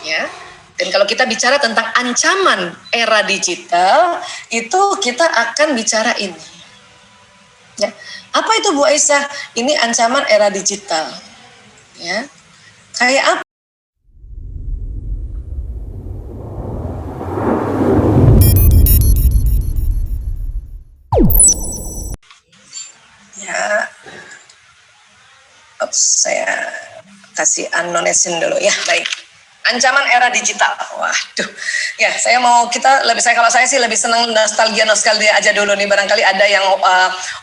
ya. Dan kalau kita bicara tentang ancaman era digital, itu kita akan bicara ini. Ya. Apa itu Bu Aisyah? Ini ancaman era digital. Ya. Kayak apa? Ya. Saya kasih anonesin dulu ya. Baik. Ancaman era digital. Waduh. Ya, kalau saya sih lebih senang nostalgia aja dulu nih. Barangkali ada yang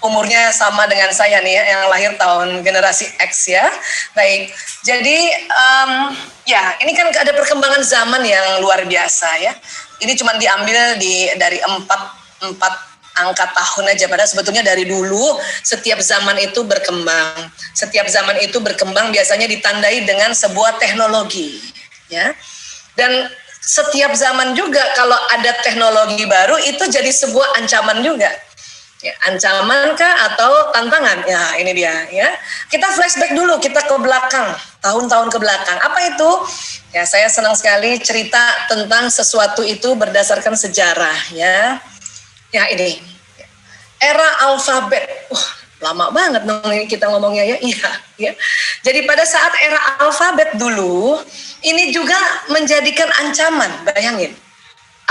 umurnya sama dengan saya nih ya, yang lahir tahun generasi X ya. Baik. Jadi ya, ini kan ada perkembangan zaman yang luar biasa ya. Ini cuma diambil dari empat angka tahun aja, padahal sebetulnya dari dulu setiap zaman itu berkembang. Setiap zaman itu berkembang biasanya ditandai dengan sebuah teknologi. Ya, dan setiap zaman juga kalau ada teknologi baru itu jadi sebuah ancaman juga. Ya, ancaman kah atau tantangan? Ya, ini dia ya. Kita flashback dulu, kita ke belakang, tahun-tahun ke belakang. Apa itu? Ya, saya senang sekali cerita tentang sesuatu itu berdasarkan sejarah ya. Ya, ini era alfabet. Lama banget dong ini kita ngomongnya ya. Iya, ya. Jadi pada saat era alfabet dulu, ini juga menjadikan ancaman. Bayangin,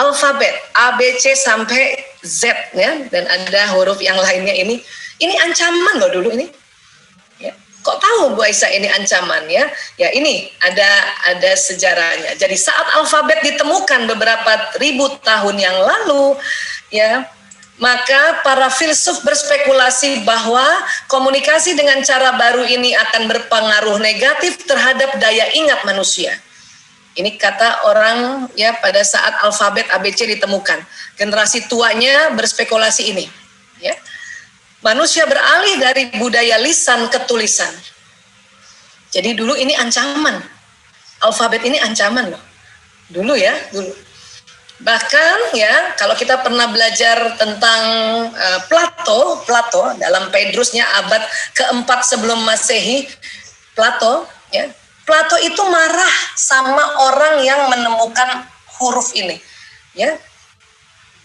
alfabet A, B, C sampai Z ya, dan ada huruf yang lainnya ini ancaman loh dulu ini. Ya. Kok tahu Bu Aisyah ini ancaman ya? Ya ini ada sejarahnya. Jadi saat alfabet ditemukan beberapa ribu tahun yang lalu, ya. Maka para filsuf berspekulasi bahwa komunikasi dengan cara baru ini akan berpengaruh negatif terhadap daya ingat manusia. Ini kata orang ya pada saat alfabet ABC ditemukan. Generasi tuanya berspekulasi ini. Ya. Manusia beralih dari budaya lisan ke tulisan. Jadi dulu ini ancaman. Alfabet ini ancaman loh. Dulu ya, dulu. Bahkan ya kalau kita pernah belajar tentang Plato dalam Phaedrusnya abad keempat sebelum Masehi, Plato itu marah sama orang yang menemukan huruf ini, ya.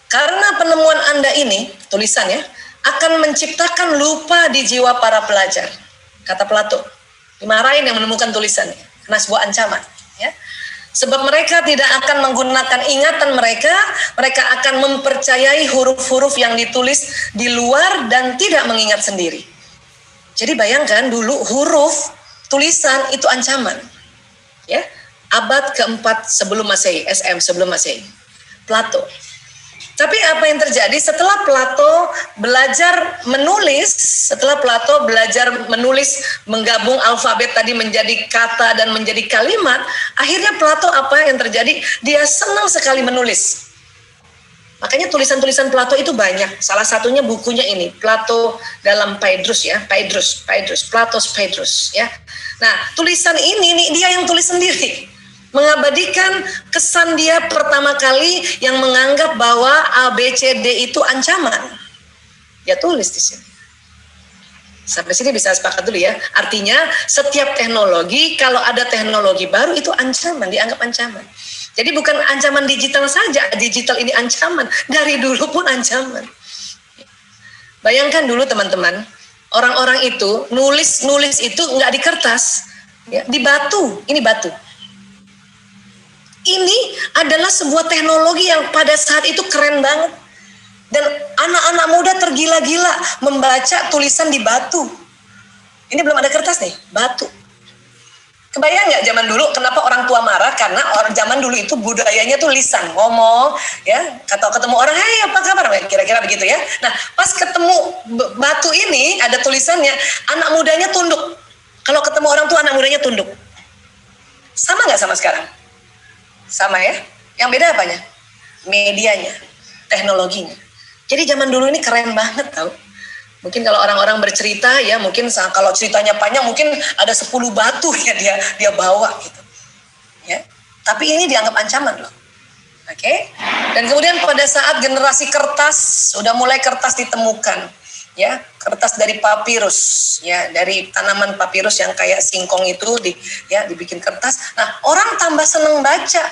Karena penemuan Anda ini, tulisan ya, akan menciptakan lupa di jiwa para pelajar, kata Plato. Dimarahin yang menemukan tulisannya, karena sebuah ancaman, ya. Sebab mereka tidak akan menggunakan ingatan mereka akan mempercayai huruf-huruf yang ditulis di luar dan tidak mengingat sendiri. Jadi bayangkan dulu huruf, tulisan itu ancaman. Ya, abad keempat sebelum Masehi, SM sebelum Masehi. Plato. Tapi apa yang terjadi setelah Plato belajar menulis, menggabung alfabet tadi menjadi kata dan menjadi kalimat, akhirnya Plato apa yang terjadi? Dia senang sekali menulis. Makanya tulisan-tulisan Plato itu banyak. Salah satunya bukunya ini, Plato dalam Phaedrus ya, Plato's Phaedrus ya. Nah, tulisan ini dia yang tulis sendiri. Mengabadikan kesan dia pertama kali yang menganggap bahwa A, B, C, D itu ancaman. Dia tulis di sini. Sampai sini bisa sepakat dulu ya. Artinya setiap teknologi, kalau ada teknologi baru itu ancaman, dianggap ancaman. Jadi bukan ancaman digital saja, digital ini ancaman. Dari dulu pun ancaman. Bayangkan dulu teman-teman, orang-orang itu nulis itu nggak di kertas, ya, di batu. Ini batu. Ini adalah sebuah teknologi yang pada saat itu keren banget. Dan anak-anak muda tergila-gila membaca tulisan di batu. Ini belum ada kertas nih, batu. Kebayang nggak zaman dulu kenapa orang tua marah? Karena orang zaman dulu itu budayanya tuh lisan, ngomong, ya, ketemu orang, "Hai, apa kabar?" Kira-kira begitu ya. Nah, pas ketemu batu ini ada tulisannya, anak mudanya tunduk. Kalau ketemu orang tua, anak mudanya tunduk. Sama nggak sama sekarang? Sama ya. Yang beda apanya? Medianya, teknologinya. Jadi zaman dulu ini keren banget tau. Mungkin kalau orang-orang bercerita ya, mungkin kalau ceritanya panjang mungkin ada 10 batu ya dia bawa gitu. Ya. Tapi ini dianggap ancaman loh. Oke. Dan kemudian pada saat generasi kertas, udah mulai kertas ditemukan. ya, kertas dari papirus, ya, dari tanaman papirus yang kayak singkong itu dibikin kertas. Nah, orang tambah seneng baca.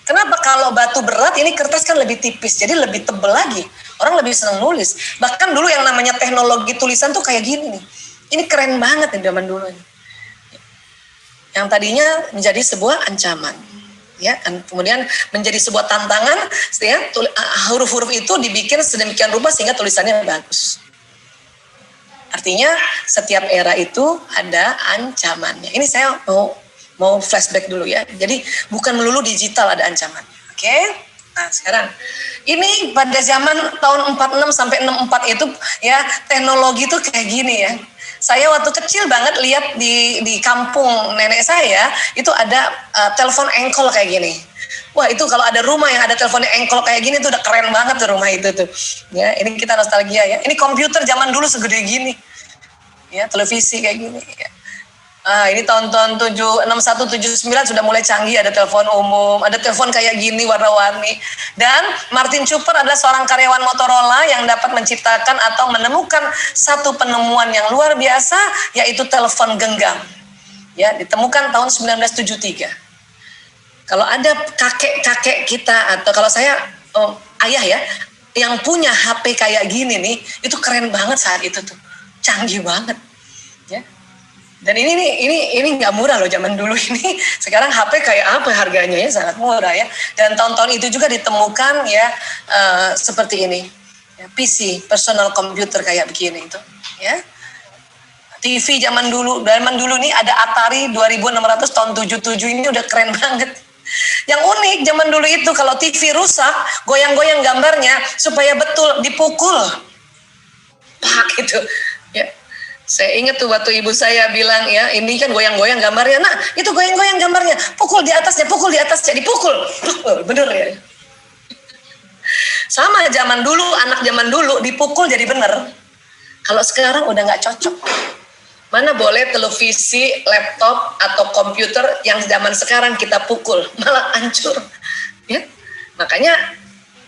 Kenapa? Kalau batu berat ini kertas kan lebih tipis, jadi lebih tebel lagi. Orang lebih seneng nulis. Bahkan dulu yang namanya teknologi tulisan tuh kayak gini nih. Ini keren banget nih zaman dulu ini. Yang tadinya menjadi sebuah ancaman. Ya, kemudian menjadi sebuah tantangan, ya, huruf-huruf itu dibikin sedemikian rupa sehingga tulisannya bagus. Artinya setiap era itu ada ancamannya. Ini saya mau flashback dulu ya. Jadi bukan melulu digital ada ancaman. Oke? Nah, sekarang ini pada zaman tahun 46 sampai 64 itu ya, teknologi itu kayak gini ya. Saya waktu kecil banget lihat di kampung nenek saya itu ada telepon engkol kayak gini. Wah, itu kalau ada rumah yang ada teleponnya engkol kayak gini tuh udah keren banget tuh rumah itu tuh. Ya, ini kita nostalgia ya. Ini komputer zaman dulu segede gini. Ya, televisi kayak gini ya. Ini tahun-tahun 61 79 sudah mulai canggih, ada telepon umum, ada telepon kayak gini warna-warni. Dan Martin Cooper adalah seorang karyawan Motorola yang dapat menciptakan atau menemukan satu penemuan yang luar biasa, yaitu telepon genggam. Ya, ditemukan tahun 1973. Kalau ada kakek-kakek kita atau kalau saya ayah ya yang punya HP kayak gini nih, itu keren banget saat itu tuh. Canggih banget. Ya. Dan ini nggak murah loh zaman dulu ini. Sekarang HP kayak apa harganya ya, sangat murah ya. Dan tahun-tahun itu juga ditemukan ya seperti ini. Ya, PC, personal computer kayak begini itu, ya. TV zaman dulu nih ada Atari 2600 tahun 77 ini udah keren banget. Yang unik zaman dulu itu kalau TV rusak, goyang-goyang gambarnya supaya betul dipukul. Pak gitu. Ya. Saya ingat tuh waktu ibu saya bilang ya, ini kan goyang-goyang gambarnya. Nah, itu goyang-goyang gambarnya. Pukul di atasnya, dipukul. Bener ya. Sama zaman dulu, anak zaman dulu dipukul jadi bener. Kalau sekarang udah nggak cocok. Mana boleh televisi, laptop, atau komputer yang zaman sekarang kita pukul, malah hancur. Ya, makanya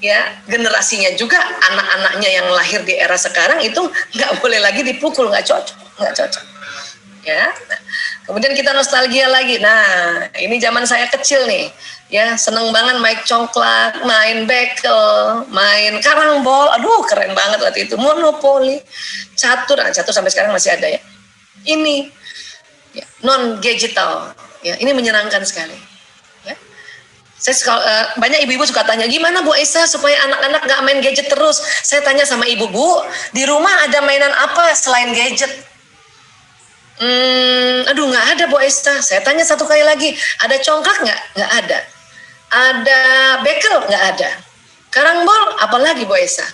ya generasinya juga anak-anaknya yang lahir di era sekarang itu nggak boleh lagi dipukul, nggak cocok ya. Nah, kemudian kita nostalgia lagi. Nah, ini zaman saya kecil nih ya, seneng banget main congklak, main bekel, main karambol, aduh keren banget waktu itu. Monopoli, catur sampai sekarang masih ada ya. Ini ya, non digital ya, ini menyenangkan sekali. Banyak ibu-ibu suka tanya, gimana Bu Esa supaya anak-anak gak main gadget terus? Saya tanya sama ibu, Bu, di rumah ada mainan apa selain gadget? Aduh gak ada Bu Esa. Saya tanya satu kali lagi, ada congklak gak? Gak ada. Ada bekel? Gak ada. Karambol? Apalagi Bu Esa?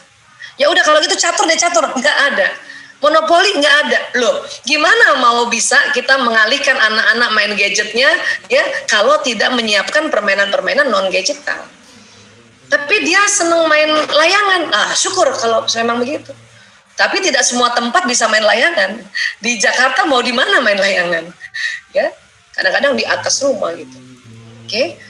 Ya udah kalau gitu catur, gak ada. Monopoli nggak ada. Loh, gimana mau bisa kita mengalihkan anak-anak main gadgetnya ya kalau tidak menyiapkan permainan-permainan non gadgetal? Tapi dia seneng main layangan. Syukur kalau memang begitu. Tapi tidak semua tempat bisa main layangan. Di Jakarta mau di mana main layangan? Ya, kadang-kadang di atas rumah gitu. Oke.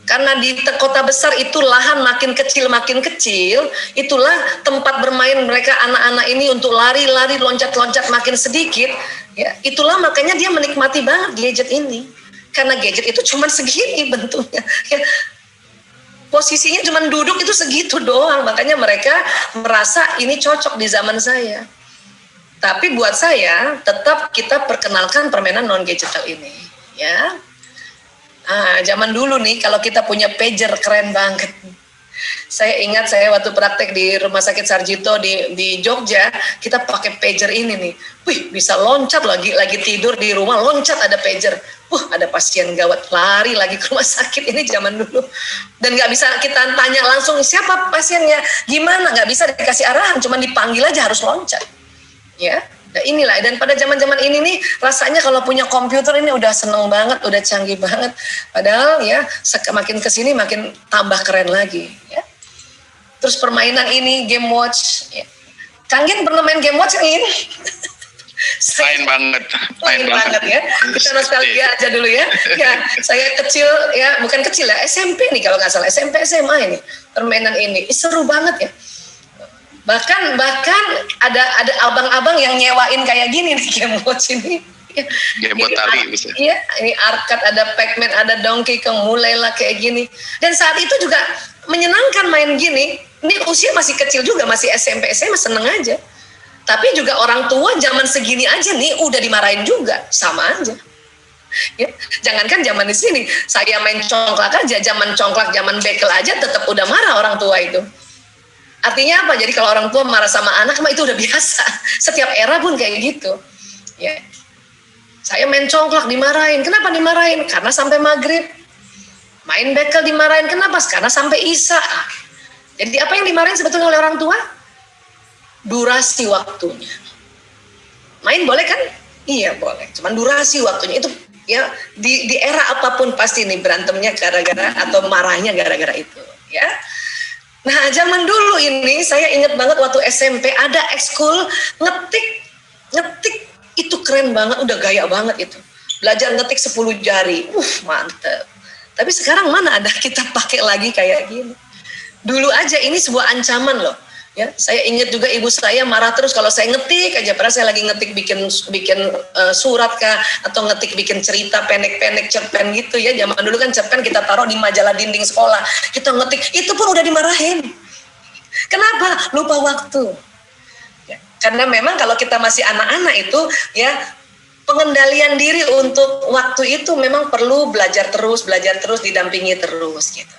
Karena di kota besar itu lahan makin kecil, itulah tempat bermain mereka anak-anak ini untuk lari-lari, loncat-loncat makin sedikit. Ya, itulah makanya dia menikmati banget gadget ini. Karena gadget itu cuma segini bentuknya. Ya, posisinya cuma duduk itu segitu doang. Makanya mereka merasa ini cocok di zaman saya. Tapi buat saya tetap kita perkenalkan permainan non-gadgetal ini. Ya. Zaman dulu nih kalau kita punya pager keren banget. Saya ingat saya waktu praktek di Rumah Sakit Sarjito di Jogja, kita pakai pager ini nih. Wih, bisa loncat lagi tidur di rumah, loncat ada pager. Ada pasien gawat, lari lagi ke rumah sakit. Ini zaman dulu. Dan nggak bisa kita tanya langsung siapa pasiennya, gimana, nggak bisa dikasih arahan, cuma dipanggil aja harus loncat. Ya. Nah inilah, dan pada zaman-zaman ini nih rasanya kalau punya komputer ini udah seneng banget, udah canggih banget. Padahal ya makin kesini makin tambah keren lagi. Ya. Terus permainan ini game watch. Ya. Kang Gen pernah main game watch ini? Main banget ya. Kita nostalgia aja dulu ya. Ya, saya kecil ya, bukan kecil ya, SMP nih kalau nggak salah, SMP SMA ini permainan ini seru banget ya. Bahkan ada abang-abang yang nyewain kayak gini nih Game Watch ini. Game Atari bisa. Iya, ini arcade, ada Pac-Man, ada Donkey Kong, mulailah kayak gini. Dan saat itu juga menyenangkan main gini. Ini usia masih kecil juga, masih SMP, SMA, seneng aja. Tapi juga orang tua zaman segini aja nih udah dimarahin juga, sama aja. Ya, jangankan zaman di sini, saya main congklak aja, zaman congklak, zaman bekel aja tetap udah marah orang tua itu. Artinya apa? Jadi kalau orang tua marah sama anak, mah itu udah biasa. Setiap era pun kayak gitu. Ya. Saya main congklak dimarahin. Kenapa dimarahin? Karena sampai maghrib. Main bekel dimarahin. Kenapa? Karena sampai isya. Jadi apa yang dimarahin sebetulnya oleh orang tua? Durasi waktunya. Main boleh kan? Iya boleh. Cuman durasi waktunya itu ya di era apapun pasti nih berantemnya gara-gara atau marahnya gara-gara itu. Ya. Nah zaman dulu ini saya ingat banget waktu SMP ada ekskul ngetik itu keren banget, udah gaya banget itu. Belajar ngetik 10 jari, mantep. Tapi sekarang mana ada kita pakai lagi kayak gini. Dulu aja ini sebuah ancaman loh. Ya, saya ingat juga ibu saya marah terus kalau saya ngetik aja. Padahal saya lagi ngetik bikin surat kah, atau ngetik bikin cerita pendek-pendek cerpen gitu ya. Zaman dulu kan cerpen kita taruh di majalah dinding sekolah. Kita ngetik, itu pun udah dimarahin. Kenapa? Lupa waktu. Karena memang kalau kita masih anak-anak itu ya pengendalian diri untuk waktu itu memang perlu belajar terus didampingi terus gitu.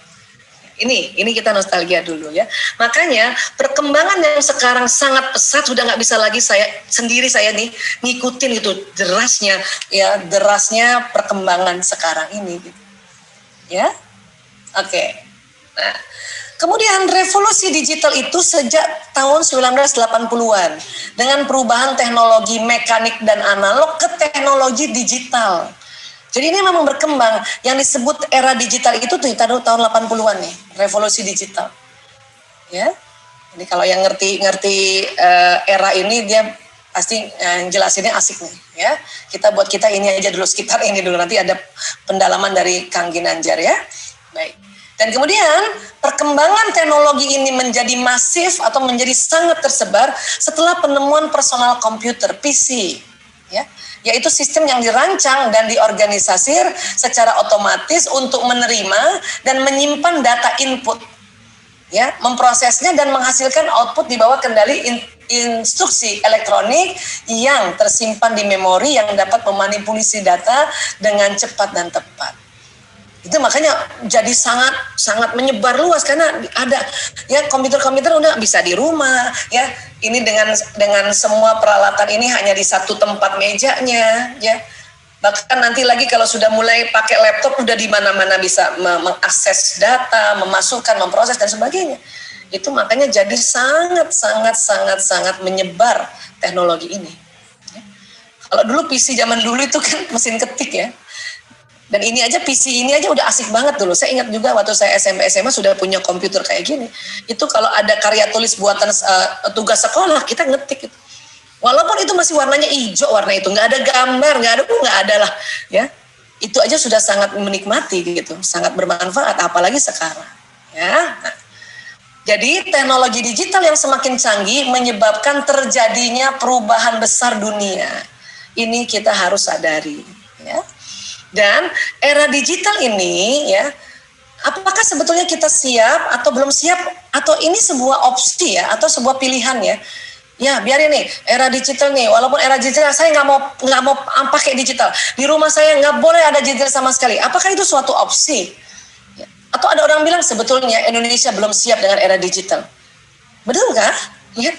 Ini kita nostalgia dulu ya. Makanya perkembangan yang sekarang sangat pesat, sudah nggak bisa lagi saya nih ngikutin itu derasnya perkembangan sekarang ini gitu. Ya. Oke. Nah, kemudian revolusi digital itu sejak tahun 1980-an dengan perubahan teknologi mekanik dan analog ke teknologi digital. Jadi ini memang berkembang. Yang disebut era digital itu tuh tahun 80-an nih, revolusi digital. Ya. Jadi kalau yang ngerti era ini dia pasti jelasinnya asik nih, ya. Buat kita ini aja dulu, sekitar ini dulu, nanti ada pendalaman dari Kang Ginanjar ya. Baik. Dan kemudian perkembangan teknologi ini menjadi masif atau menjadi sangat tersebar setelah penemuan personal komputer PC, ya, yaitu sistem yang dirancang dan diorganisir secara otomatis untuk menerima dan menyimpan data input, ya, memprosesnya dan menghasilkan output di bawah kendali instruksi elektronik yang tersimpan di memori yang dapat memanipulasi data dengan cepat dan tepat. Itu makanya jadi sangat menyebar luas karena ada ya komputer-komputer udah bisa di rumah ya. Ini dengan semua peralatan ini hanya di satu tempat mejanya ya. Bahkan nanti lagi kalau sudah mulai pakai laptop udah di mana-mana bisa mengakses data, memasukkan, memproses dan sebagainya. Itu makanya jadi sangat menyebar teknologi ini. Ya. Kalau dulu PC zaman dulu itu kan mesin ketik ya. Dan ini aja PC ini aja udah asik banget dulu. Saya ingat juga waktu saya SMP SMA sudah punya komputer kayak gini. Itu kalau ada karya tulis buatan tugas sekolah kita ngetik itu. Walaupun itu masih warnanya hijau, warna itu nggak ada gambar, nggak ada lah, ya. Itu aja sudah sangat menikmati gitu, sangat bermanfaat. Apalagi sekarang, ya. Nah, jadi teknologi digital yang semakin canggih menyebabkan terjadinya perubahan besar dunia. Ini kita harus sadari, ya. Dan era digital ini ya, apakah sebetulnya kita siap atau belum siap, atau ini sebuah opsi ya, atau sebuah pilihan ya? Ya biarin nih era digital nih, walaupun era digital saya nggak mau pakai digital, di rumah saya nggak boleh ada digital sama sekali. Apakah itu suatu opsi? Ya. Atau ada orang bilang sebetulnya Indonesia belum siap dengan era digital, betul nggak? Ya,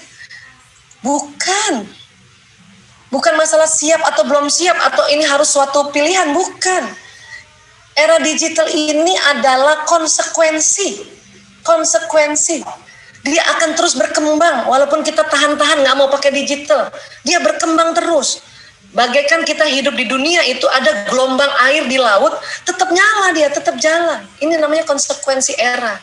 bukan. Bukan masalah siap atau belum siap atau ini harus suatu pilihan, bukan. Era digital ini adalah konsekuensi. Dia akan terus berkembang walaupun kita tahan-tahan nggak mau pakai digital. Dia berkembang terus. Bagaikan kita hidup di dunia itu ada gelombang air di laut, tetap nyala dia, tetap jalan. Ini namanya konsekuensi era.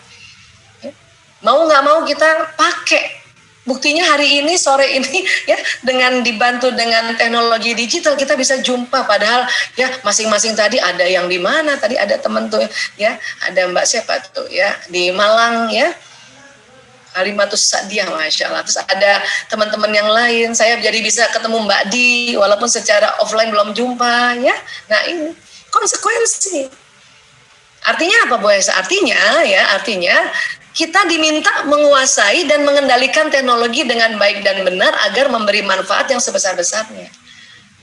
Mau nggak mau kita pakai. Buktinya hari ini, sore ini ya, dengan dibantu dengan teknologi digital kita bisa jumpa, padahal ya masing-masing tadi ada yang di mana, tadi ada teman tuh ya, ada Mbak siapa tuh ya di Malang ya, Halimatus Sa'diyah, Masya Allah. Terus ada teman-teman yang lain, saya jadi bisa ketemu Mbak Di, walaupun secara offline belum jumpa, ya. Nah ini konsekuensi. Artinya apa Bu Esa? Artinya kita diminta menguasai dan mengendalikan teknologi dengan baik dan benar agar memberi manfaat yang sebesar-besarnya.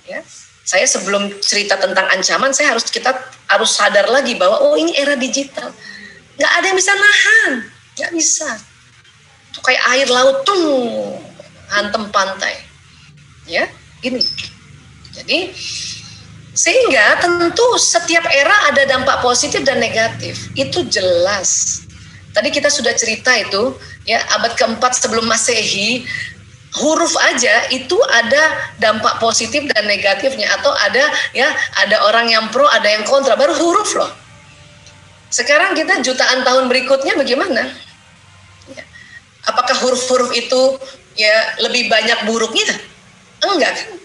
Ya. Saya sebelum cerita tentang ancaman, kita harus sadar lagi bahwa ini era digital. Nggak ada yang bisa nahan, nggak bisa. Itu kayak air laut tuh hantem pantai, ya ini. Jadi sehingga tentu setiap era ada dampak positif dan negatif, itu jelas. Tadi kita sudah cerita itu, ya abad keempat sebelum Masehi, huruf aja itu ada dampak positif dan negatifnya, atau ada orang yang pro, ada yang kontra, baru huruf loh. Sekarang kita jutaan tahun berikutnya bagaimana? Apakah huruf-huruf itu ya lebih banyak buruknya? Enggak kan?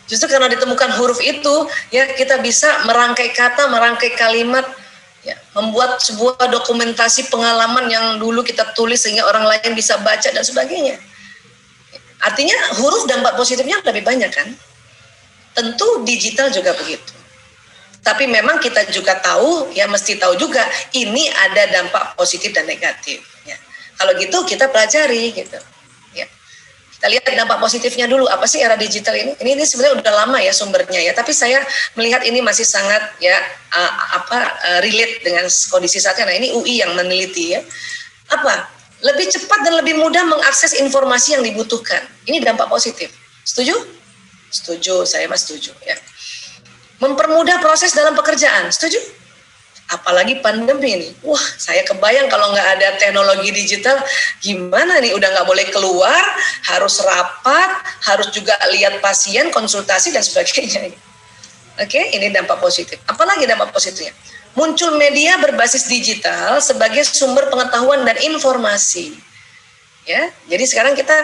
Justru karena ditemukan huruf itu, ya kita bisa merangkai kata, merangkai kalimat, ya, membuat sebuah dokumentasi pengalaman yang dulu kita tulis sehingga orang lain bisa baca dan sebagainya. Artinya huruf dampak positifnya lebih banyak kan? Tentu digital juga begitu. Tapi memang kita juga tahu, ya mesti tahu juga ini ada dampak positif dan negatif. Ya. Kalau gitu kita pelajari gitu. Ya. Kita lihat dampak positifnya dulu. Apa sih era digital ini? Ini sebenarnya udah lama ya sumbernya ya. Tapi saya melihat ini masih sangat relate dengan kondisi saatnya. Nah ini UI yang meneliti ya. Apa? Lebih cepat dan lebih mudah mengakses informasi yang dibutuhkan. Ini dampak positif. Setuju? Setuju. Saya mas setuju ya. Mempermudah proses dalam pekerjaan. Setuju? Apalagi pandemi ini, wah saya kebayang kalau nggak ada teknologi digital, gimana nih, udah nggak boleh keluar, harus rapat, harus juga lihat pasien, konsultasi dan sebagainya. Oke, ini dampak positif. Apalagi dampak positifnya? Muncul media berbasis digital sebagai sumber pengetahuan dan informasi. Ya, jadi sekarang kita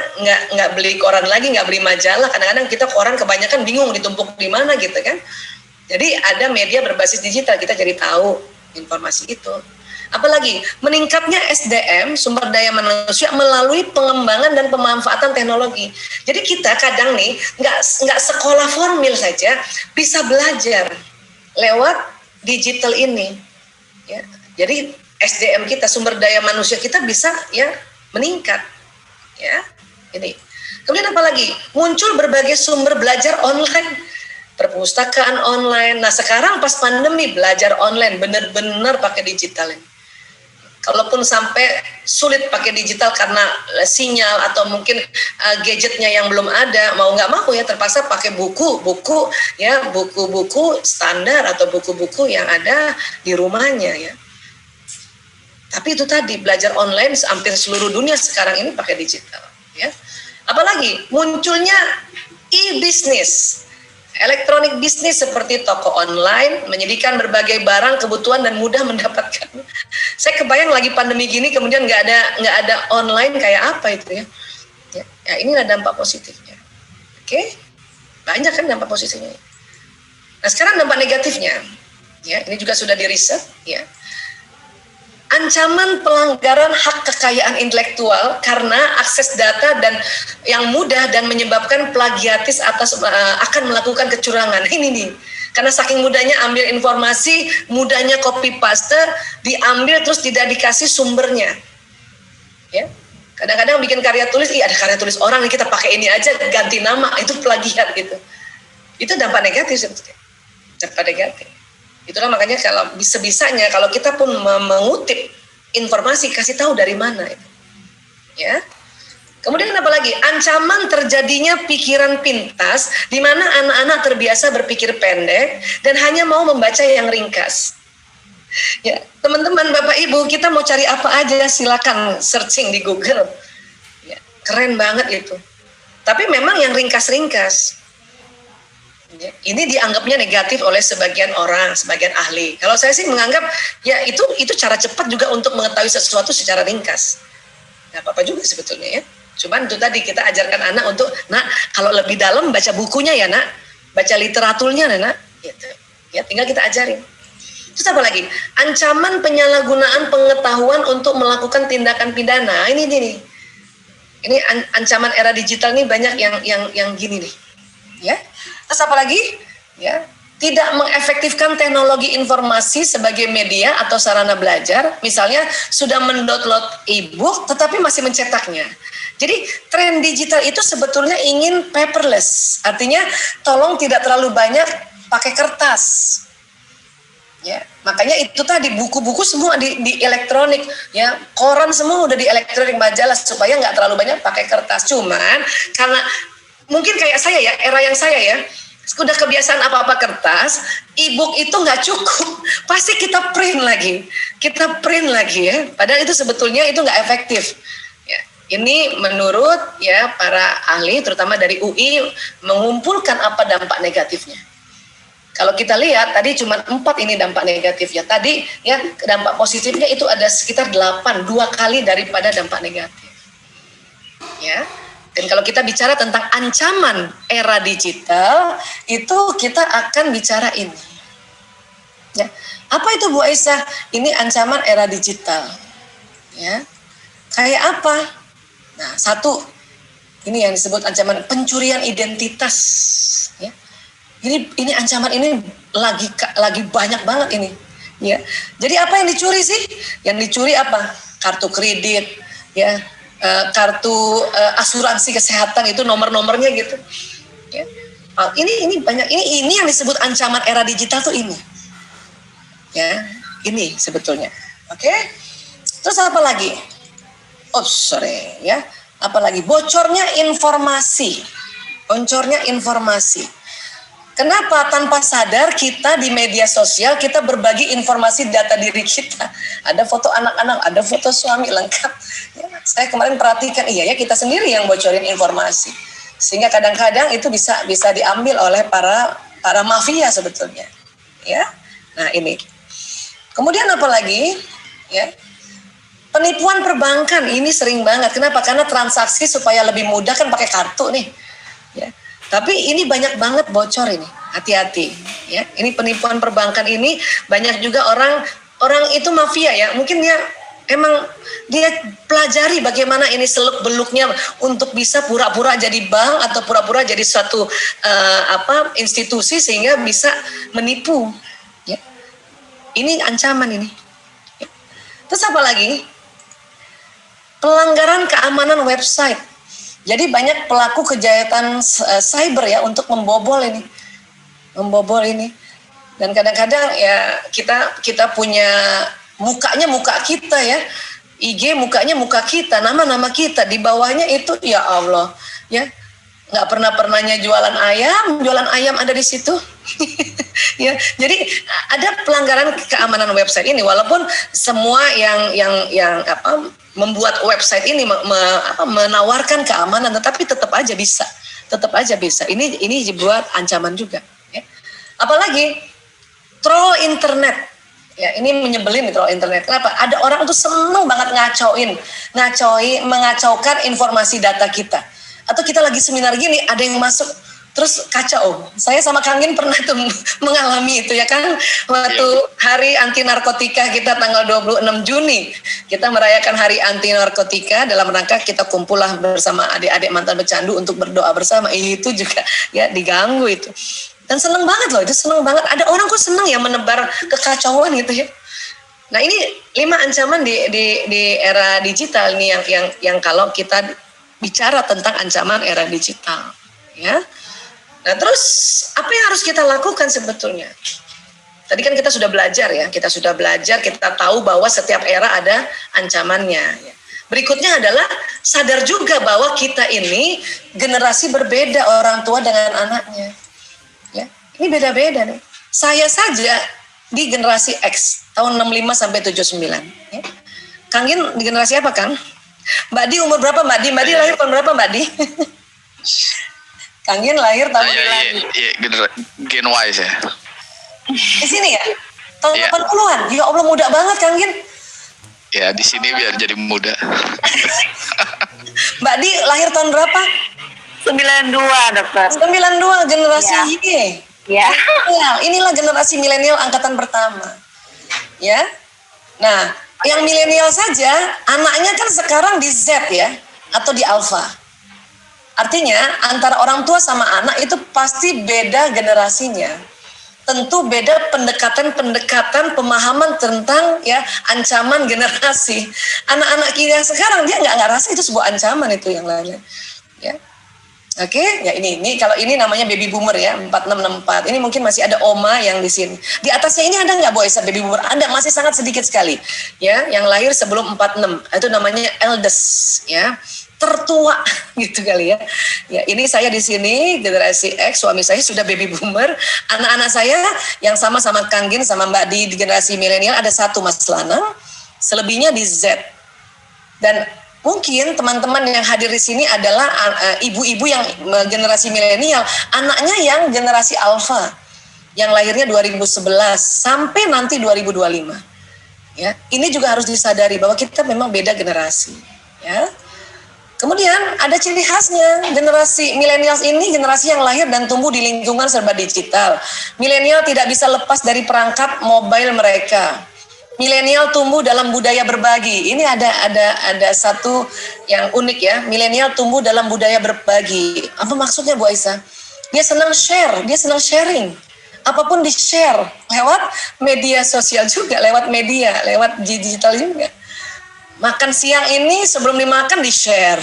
nggak beli koran lagi, nggak beli majalah. Kadang-kadang kita koran kebanyakan bingung ditumpuk di mana gitu kan. Jadi ada media berbasis digital, kita jadi tahu informasi itu. Apalagi meningkatnya SDM, sumber daya manusia, melalui pengembangan dan pemanfaatan teknologi. Jadi kita kadang nih nggak sekolah formil saja bisa belajar lewat digital ini. Ya. Jadi SDM kita, sumber daya manusia kita bisa ya meningkat. Ya, ini. Kemudian apalagi muncul berbagai sumber belajar online. Perpustakaan online. Nah sekarang pas pandemi belajar online benar-benar pakai digital ini. Kalaupun sampai sulit pakai digital karena sinyal atau mungkin gadgetnya yang belum ada, mau nggak mau ya terpaksa pakai buku standar atau buku-buku yang ada di rumahnya ya. Tapi itu tadi belajar online hampir seluruh dunia sekarang ini pakai digital ya. Apalagi munculnya e-business. Elektronik bisnis seperti toko online menyediakan berbagai barang kebutuhan dan mudah mendapatkan. Saya kebayang lagi pandemi gini kemudian nggak ada online kayak apa itu ya. Ya inilah dampak positifnya. Oke, banyak kan dampak positifnya. Nah sekarang dampak negatifnya, ya ini juga sudah diriset ya. Ancaman pelanggaran hak kekayaan intelektual karena akses data dan yang mudah dan menyebabkan plagiatis akan melakukan kecurangan. Ini nih, karena saking mudahnya ambil informasi, mudahnya copy paste, diambil terus tidak dikasih sumbernya. Ya, kadang-kadang bikin karya tulis, ada karya tulis orang nih kita pakai ini aja ganti nama, itu plagiat gitu. Itu dampak negatif sebetulnya. Dampak negatif. Itulah makanya kalau bisa-bisanya kalau kita pun mengutip informasi kasih tahu dari mana itu. Ya. Kemudian apa lagi? Ancaman terjadinya pikiran pintas di mana anak-anak terbiasa berpikir pendek dan hanya mau membaca yang ringkas. Ya, teman-teman, Bapak Ibu, kita mau cari apa aja silakan searching di Google. Ya, keren banget itu. Tapi memang yang ringkas-ringkas. Ini dianggapnya negatif oleh sebagian orang, sebagian ahli. Kalau saya sih menganggap ya itu cara cepat juga untuk mengetahui sesuatu secara ringkas. Nggak apa-apa juga sebetulnya ya. Cuman itu tadi kita ajarkan anak untuk, nak kalau lebih dalam baca bukunya ya nak, baca literaturnya ya nak. Gitu. Ya tinggal kita ajarin. Terus apa lagi? Ancaman penyalahgunaan pengetahuan untuk melakukan tindakan pidana. Ini nih. Ini ancaman era digital nih banyak yang gini nih. Ya. Terus apa lagi? Ya. Tidak mengefektifkan teknologi informasi sebagai media atau sarana belajar. Misalnya sudah mendownload e-book tetapi masih mencetaknya. Jadi tren digital itu sebetulnya ingin paperless. Artinya tolong tidak terlalu banyak pakai kertas. Ya, makanya itu tadi buku-buku semua di elektronik, ya, koran semua udah di elektronik, majalah, supaya nggak terlalu banyak pakai kertas. Cuman karena mungkin kayak saya ya, era yang saya ya, udah kebiasaan apa-apa kertas, e-book itu nggak cukup, pasti kita print lagi ya. Padahal itu sebetulnya itu nggak efektif. Ya, ini menurut ya para ahli, terutama dari UI, mengumpulkan apa dampak negatifnya. Kalau kita lihat tadi cuma 4 ini dampak negatifnya. Tadi ya dampak positifnya itu ada sekitar 8, 2 kali daripada dampak negatif. Ya. Dan kalau kita bicara tentang ancaman era digital, itu kita akan bicara ini. Ya. Apa itu Bu Aisyah? Ini ancaman era digital. Ya. Kayak apa? Nah, 1, ini yang disebut ancaman pencurian identitas, ya. Ini ancaman ini lagi banyak banget ini, ya. Jadi apa yang dicuri sih? Yang dicuri apa? Kartu kredit, ya, kartu asuransi kesehatan, itu nomor-nomornya gitu. Ya. Ini banyak. Ini yang disebut ancaman era digital tuh ini. Ya, ini sebetulnya. Oke. Terus apa lagi? Oh sorry, ya. Apalagi bocornya informasi. Kenapa tanpa sadar kita di media sosial kita berbagi informasi data diri kita. Ada foto anak-anak, ada foto suami lengkap. Ya, saya kemarin perhatikan, iya ya kita sendiri yang bocorin informasi. Sehingga kadang-kadang itu bisa diambil oleh para mafia sebetulnya. Ya. Nah, ini. Kemudian apa lagi? Ya. Penipuan perbankan ini sering banget. Kenapa? Karena transaksi supaya lebih mudah kan pakai kartu nih. Ya. Tapi ini banyak banget bocor ini, hati-hati. Ya, ini penipuan perbankan ini banyak juga orang itu mafia ya. Mungkin dia pelajari bagaimana ini seluk beluknya untuk bisa pura-pura jadi bank atau pura-pura jadi suatu institusi sehingga bisa menipu. Ya. Ini ancaman ini. Ya. Terus apa lagi? Pelanggaran keamanan website. Jadi banyak pelaku kejahatan cyber ya untuk membobol ini. Dan kadang-kadang ya kita punya mukanya muka kita ya. IG mukanya muka kita, nama kita, di bawahnya itu ya Allah, ya. Nggak pernahnya jualan ayam ada di situ. Ya, jadi ada pelanggaran keamanan website ini, walaupun semua yang membuat website ini menawarkan keamanan, tetapi tetap aja bisa. Ini dibuat ancaman juga. Ya. Apalagi troll internet. Ya, ini menyebelin nih troll internet. Kenapa? Ada orang tuh seneng banget mengacaukan informasi data kita. Atau kita lagi seminar gini, ada yang masuk terus kacau. Saya sama Kang Gin pernah tuh mengalami itu ya kan, waktu hari anti narkotika kita tanggal 26 Juni. Kita merayakan hari anti narkotika dalam rangka kita kumpullah bersama adik-adik mantan pecandu untuk berdoa bersama. Itu juga ya diganggu itu. Dan seneng banget loh, itu seneng banget. Ada orang kok seneng ya menebar kekacauan gitu ya. Nah, ini 5 ancaman di era digital nih yang kalau kita bicara tentang ancaman era digital, ya. Nah, terus apa yang harus kita lakukan sebetulnya? Tadi kan kita sudah belajar ya, kita tahu bahwa setiap era ada ancamannya. Ya. Berikutnya adalah sadar juga bahwa kita ini generasi berbeda, orang tua dengan anaknya. Ya, ini beda-beda nih. Saya saja di generasi X tahun 65 sampai 79. Ya. Kang Gin di generasi apa, Kang? Mbak Di umur berapa Mbak Di? Mbak Di lahir tahun berapa Mbak Di? Kang Gin lahir tahun Gen Y saya. Di sini ya? Tahun 80-an? Ya Allah muda banget Kang Gin. Ya di sini biar jadi muda. Mbak Di lahir tahun berapa? 92 dokter. 92 generasi Y. Ya. Inilah generasi milenial angkatan pertama. Ya. Nah, yang milenial saja, anaknya kan sekarang di Z ya. atau di alfa. Artinya antara orang tua sama anak itu pasti beda generasinya. Tentu beda pendekatan pemahaman tentang ya ancaman generasi. Anak-anak kita sekarang dia nggak rasa itu sebuah ancaman itu yang lainnya. Ya. Oke, ya ini kalau ini namanya baby boomer ya, 4664. Ini mungkin masih ada oma yang di sini. Di atasnya ini ada nggak Bu Aisyah baby boomer? Ada, masih sangat sedikit sekali. Ya, yang lahir sebelum 46. Itu namanya eldest ya. Tertua gitu kali ya. Ya, ini saya di sini generasi X, suami saya sudah baby boomer. Anak-anak saya yang sama Kang Gin sama Mbak di generasi milenial ada satu Mas Lanang, selebihnya di Z. Dan mungkin teman-teman yang hadir di sini adalah ibu-ibu yang generasi milenial, anaknya yang generasi alfa, yang lahirnya 2011 sampai nanti 2025. Ya, ini juga harus disadari bahwa kita memang beda generasi. Ya. Kemudian ada ciri khasnya, generasi milenial ini generasi yang lahir dan tumbuh di lingkungan serba digital. Milenial tidak bisa lepas dari perangkat mobile mereka. Milenial tumbuh dalam budaya berbagi. Ini ada satu yang unik ya. Milenial tumbuh dalam budaya berbagi. Apa maksudnya Bu Aisyah? Dia senang share, dia senang sharing. Apapun di-share lewat media sosial juga, lewat media, lewat digital juga. Makan siang ini sebelum dimakan di-share.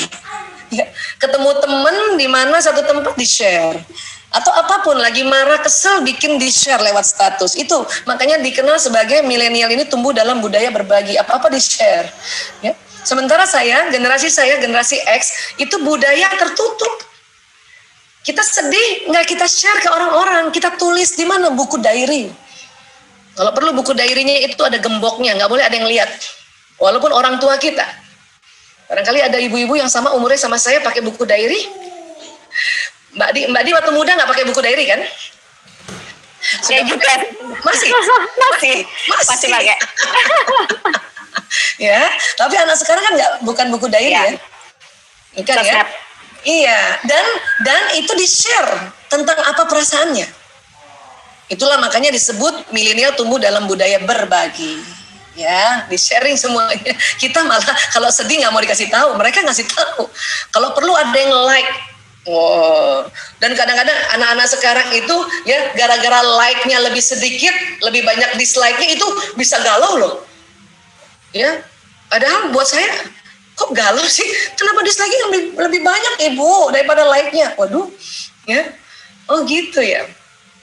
Ya, ketemu temen di mana satu tempat di-share. Atau apapun lagi marah kesel bikin di-share lewat status. Itu makanya dikenal sebagai milenial ini tumbuh dalam budaya berbagi, apa-apa di-share. Ya. Sementara generasi X itu budaya tertutup. Kita sedih nggak kita share ke orang-orang, kita tulis di mana buku diary. Kalau perlu buku diary-nya itu ada gemboknya, nggak boleh ada yang lihat. Walaupun orang tua kita. Barangkali ada ibu-ibu yang sama umurnya sama saya pakai buku diary. Mbak Di waktu muda nggak pakai buku diary kan? Saya juga Masih pakai. Ya, tapi anak sekarang kan bukan buku diary ya. Bukan ya? Iya, dan itu di-share tentang apa perasaannya. Itulah makanya disebut milenial tumbuh dalam budaya berbagi. Ya, di-sharing semuanya. Kita malah kalau sedih nggak mau dikasih tahu, mereka ngasih tahu. Kalau perlu ada yang like. Wow. Dan kadang-kadang anak-anak sekarang itu ya gara-gara like-nya lebih sedikit, lebih banyak dislike-nya itu bisa galau loh. Ya, padahal buat saya kok galau sih? Kenapa dislike-nya lebih banyak Ibu daripada like-nya? Waduh, ya. Oh gitu ya.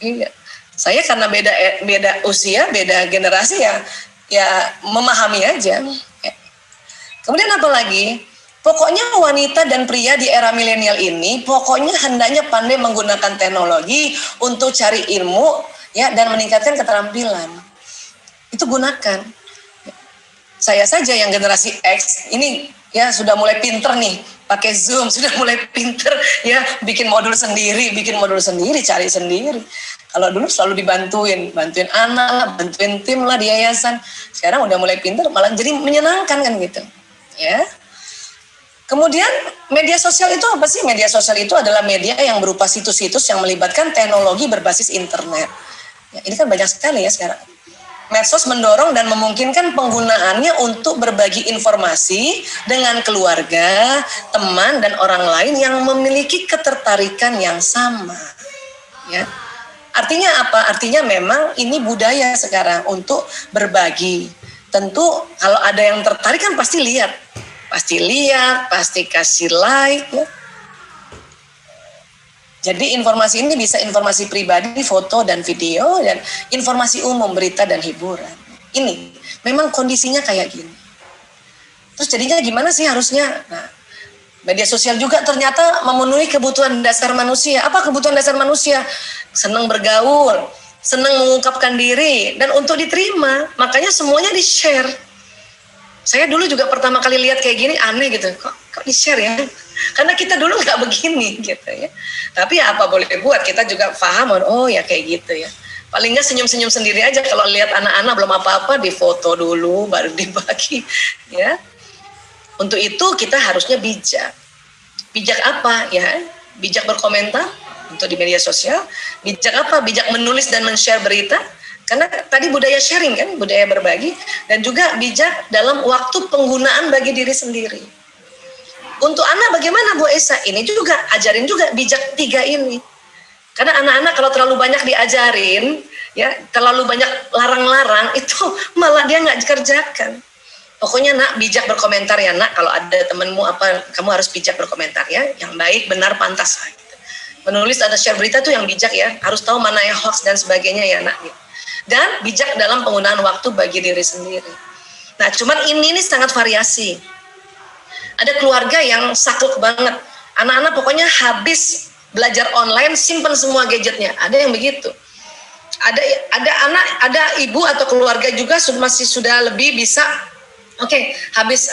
Iya. Saya karena beda usia, beda generasi ya memahami aja. Ya. Kemudian apa lagi? Pokoknya wanita dan pria di era milenial ini pokoknya hendaknya pandai menggunakan teknologi untuk cari ilmu ya dan meningkatkan keterampilan. Itu gunakan. Saya saja yang generasi X ini ya sudah mulai pinter nih, pakai Zoom, sudah mulai pinter ya bikin modul sendiri, cari sendiri. Kalau dulu selalu bantuin anak, bantuin tim lah di yayasan. Sekarang udah mulai pinter, malah jadi menyenangkan kan gitu. Ya. Kemudian media sosial itu apa sih? Media sosial itu adalah media yang berupa situs-situs yang melibatkan teknologi berbasis internet. Ya, ini kan banyak sekali ya sekarang. Medsos mendorong dan memungkinkan penggunaannya untuk berbagi informasi dengan keluarga, teman, dan orang lain yang memiliki ketertarikan yang sama. Ya. Artinya apa? Artinya memang ini budaya sekarang untuk berbagi. Tentu kalau ada yang tertarik kan pasti lihat, pasti kasih like. Ya. Jadi informasi ini bisa informasi pribadi, foto dan video, dan informasi umum, berita dan hiburan. Ini memang kondisinya kayak gini. Terus jadinya gimana sih harusnya? Nah, media sosial juga ternyata memenuhi kebutuhan dasar manusia. Apa kebutuhan dasar manusia? Senang bergaul, senang mengungkapkan diri, dan untuk diterima. Makanya semuanya di-share. Saya dulu juga pertama kali lihat kayak gini aneh gitu. Kok di-share ya? Karena kita dulu nggak begini gitu ya. Tapi ya apa boleh buat, kita juga paham, oh ya kayak gitu ya. Paling nggak senyum-senyum sendiri aja kalau lihat anak-anak belum apa-apa, difoto dulu baru dibagi ya. Untuk itu kita harusnya bijak. Bijak apa ya? Bijak berkomentar untuk di media sosial. Bijak apa? Bijak menulis dan men-share berita. Karena tadi budaya sharing kan, budaya berbagi. Dan juga bijak dalam waktu penggunaan bagi diri sendiri. untuk anak bagaimana Bu Esa? Ini juga ajarin juga bijak 3 ini. Karena anak-anak kalau terlalu banyak diajarin, ya terlalu banyak larang-larang, itu malah dia nggak dikerjakan. Pokoknya nak bijak berkomentar ya nak, kalau ada temenmu apa, kamu harus bijak berkomentar ya, yang baik, benar, pantas. Gitu. Menulis ada share berita tuh yang bijak ya, harus tahu mana yang hoax dan sebagainya ya nak. Gitu. Dan bijak dalam penggunaan waktu bagi diri sendiri. Nah cuman ini sangat variasi. Ada keluarga yang saklek banget, anak-anak pokoknya habis belajar online simpen semua gadgetnya, ada yang begitu. Ada ibu atau keluarga juga masih sudah lebih bisa. Oke, habis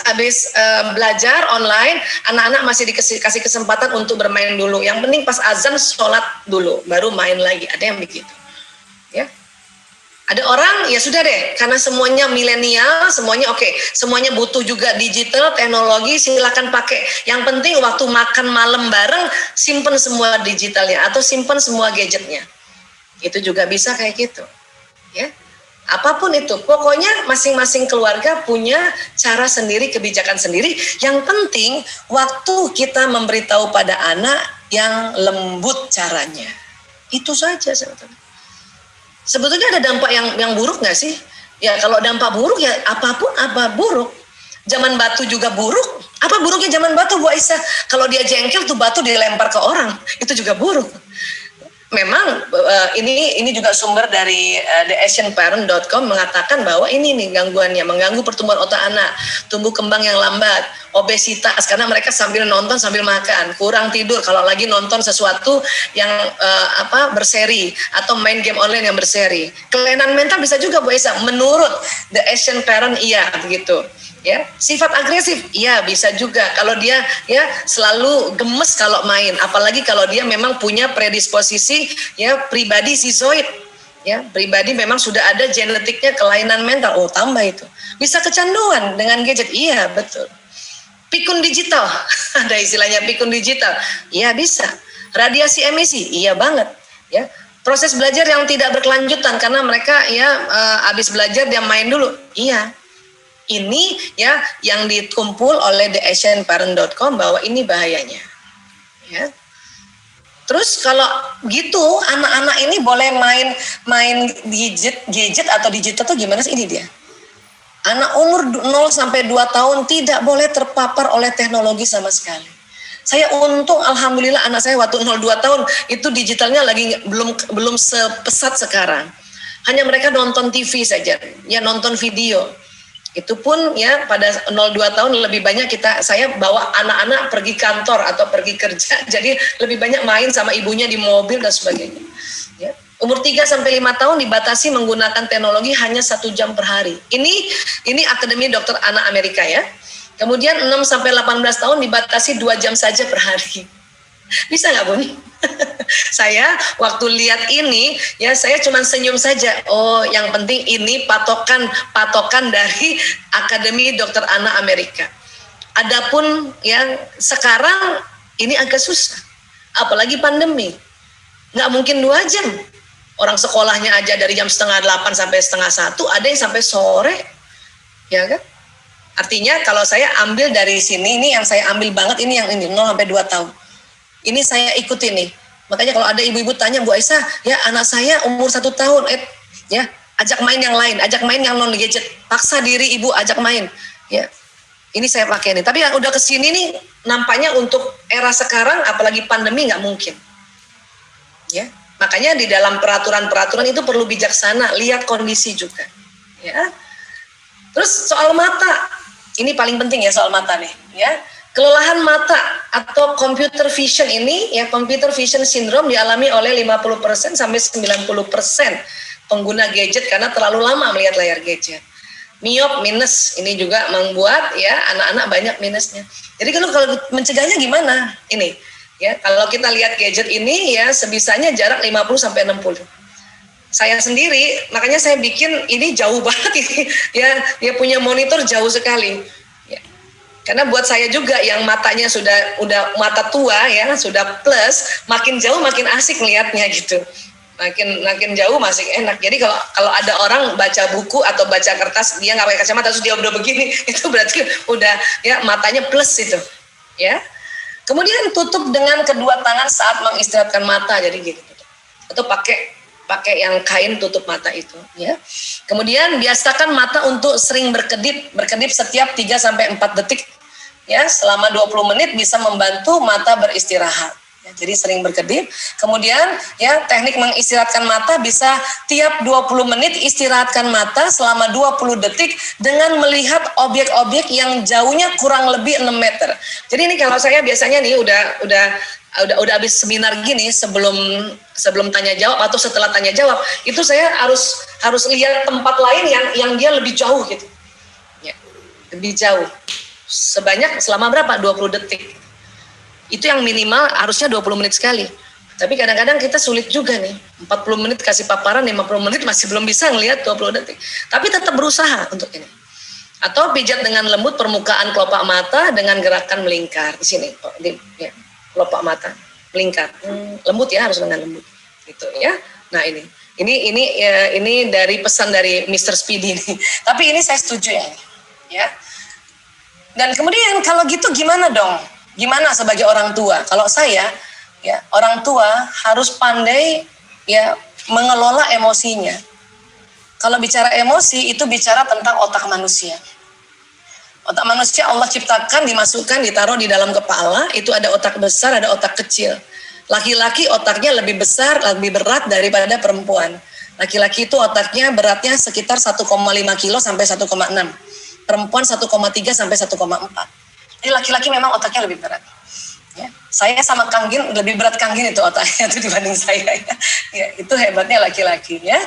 belajar online, anak-anak masih dikasih kesempatan untuk bermain dulu. Yang penting pas azan sholat dulu, baru main lagi. Ada yang begitu, ya. Ada orang ya sudah deh, karena semuanya milenial, semuanya semuanya butuh juga digital, teknologi, silakan pakai. Yang penting waktu makan malam bareng, simpen semua digitalnya atau simpen semua gadgetnya. Itu juga bisa kayak gitu, ya. Apapun itu, pokoknya masing-masing keluarga punya cara sendiri, kebijakan sendiri. Yang penting waktu kita memberitahu pada anak yang lembut caranya. Itu saja sebetulnya. Sebetulnya ada dampak yang buruk nggak sih? Ya kalau dampak buruk ya apapun apa buruk. Zaman batu juga buruk. Apa buruknya zaman batu Bu Aisyah? Kalau dia jengkel tuh batu dilempar ke orang, itu juga buruk. Memang ini juga sumber dari theasianparent.com mengatakan bahwa ini nih gangguannya, mengganggu pertumbuhan otak anak, tumbuh kembang yang lambat, obesitas karena mereka sambil nonton sambil makan, kurang tidur kalau lagi nonton sesuatu yang berseri atau main game online yang berseri. Kelainan mental bisa juga Bu Esa, menurut The Asian Parent iya begitu. Ya, sifat agresif, iya bisa juga kalau dia ya selalu gemes kalau main, apalagi kalau dia memang punya predisposisi ya pribadi sizoid, ya pribadi memang sudah ada genetiknya kelainan mental, tambah itu bisa kecanduan dengan gadget, iya betul. Pikun digital, ada istilahnya pikun digital, iya bisa. Radiasi emisi, iya banget, ya. Proses belajar yang tidak berkelanjutan karena mereka ya habis belajar dia main dulu, iya. Ini ya yang dikumpul oleh theasianparent.com bahwa ini bahayanya. Ya. Terus kalau gitu anak-anak ini boleh main gadget atau digital tuh gimana sih ini dia? Anak umur 0 sampai 2 tahun tidak boleh terpapar oleh teknologi sama sekali. Saya untung alhamdulillah anak saya waktu 0-2 tahun itu digitalnya lagi belum sepesat sekarang. Hanya mereka nonton TV saja, ya nonton video. Itu pun ya pada 0-2 tahun lebih banyak saya bawa anak-anak pergi kantor atau pergi kerja, jadi lebih banyak main sama ibunya di mobil dan sebagainya. Ya. Umur 3-5 tahun dibatasi menggunakan teknologi hanya 1 jam per hari. Ini Akademi Dokter Anak Amerika ya. Kemudian 6-18 tahun dibatasi 2 jam saja per hari. Bisa nggak Bun? Saya waktu lihat ini ya saya cuma senyum saja. Oh, yang penting ini patokan dari Akademi Dokter Anak Amerika. Adapun yang sekarang ini agak susah, apalagi pandemi. Nggak mungkin 2 jam. Orang sekolahnya aja dari jam 7:30 sampai 7:30, ada yang sampai sore, ya kan? Artinya kalau saya ambil dari sini, ini yang saya ambil banget ini yang ini 0 sampai 2 tahun. Ini saya ikuti nih. Makanya kalau ada ibu-ibu tanya, Bu Aisyah, ya anak saya umur 1 tahun, ya ajak main yang lain, ajak main yang non gadget, paksa diri ibu ajak main, ya. Ini saya pakai nih. Tapi yang udah kesini nih, nampaknya untuk era sekarang, apalagi pandemi nggak mungkin, ya. Makanya di dalam peraturan-peraturan itu perlu bijaksana, lihat kondisi juga, ya. Terus soal mata, ini paling penting ya soal mata nih, ya. Kelelahan mata atau computer vision ini, ya computer vision syndrome dialami oleh 50% sampai 90% pengguna gadget karena terlalu lama melihat layar gadget. Miop minus ini juga membuat ya anak-anak banyak minusnya. Jadi kalau mencegahnya gimana? Ini ya kalau kita lihat gadget ini ya sebisanya jarak 50 sampai 60. Saya sendiri makanya saya bikin ini jauh banget ini ya dia punya monitor jauh sekali. Karena buat saya juga yang matanya udah mata tua ya, sudah plus, makin jauh makin asik ngelihatnya gitu. Makin jauh masih enak. Jadi kalau ada orang baca buku atau baca kertas dia nggak pakai kacamata terus dia udah begini, itu berarti udah ya matanya plus itu. ya. Kemudian tutup dengan kedua tangan saat mengistirahatkan mata, jadi gitu. Atau pakai yang kain tutup mata itu, ya. Kemudian biasakan mata untuk sering berkedip setiap 3 sampai 4 detik, ya, selama 20 menit bisa membantu mata beristirahat. Ya, jadi sering berkedip. Kemudian ya teknik mengistirahatkan mata bisa tiap 20 menit istirahatkan mata selama 20 detik dengan melihat objek-objek yang jauhnya kurang lebih 6 meter. Jadi ini kalau saya biasanya nih udah habis seminar gini, sebelum tanya jawab atau setelah tanya jawab, itu saya harus lihat tempat lain yang dia lebih jauh gitu. Ya, lebih jauh. Sebanyak selama berapa? 20 detik. Itu yang minimal harusnya 20 menit sekali. Tapi kadang-kadang kita sulit juga nih. 40 menit kasih paparan, 50 menit masih belum bisa ngelihat 20 detik. Tapi tetap berusaha untuk ini. Atau pijat dengan lembut permukaan kelopak mata dengan gerakan melingkar. Di sini, ya, kelopak mata melingkar. Lembut ya, harus dengan lembut. Gitu ya. Nah ini dari pesan dari Mr. Speedy nih. Tapi ini saya setuju ya. Ya. Dan kemudian kalau gitu gimana dong? Gimana sebagai orang tua? Kalau saya, ya orang tua harus pandai ya mengelola emosinya. Kalau bicara emosi itu bicara tentang otak manusia. Otak manusia Allah ciptakan, dimasukkan, ditaruh di dalam kepala. Itu ada otak besar, ada otak kecil. Laki-laki otaknya lebih besar, lebih berat daripada perempuan. Laki-laki itu otaknya beratnya sekitar 1,5 kilo sampai 1,6. Perempuan 1,3 sampai 1,4. Jadi laki-laki memang otaknya lebih berat. Ya. Saya sama Kang Gin, lebih berat Kang Gin itu otaknya itu dibanding saya. Ya, itu hebatnya laki-laki ya.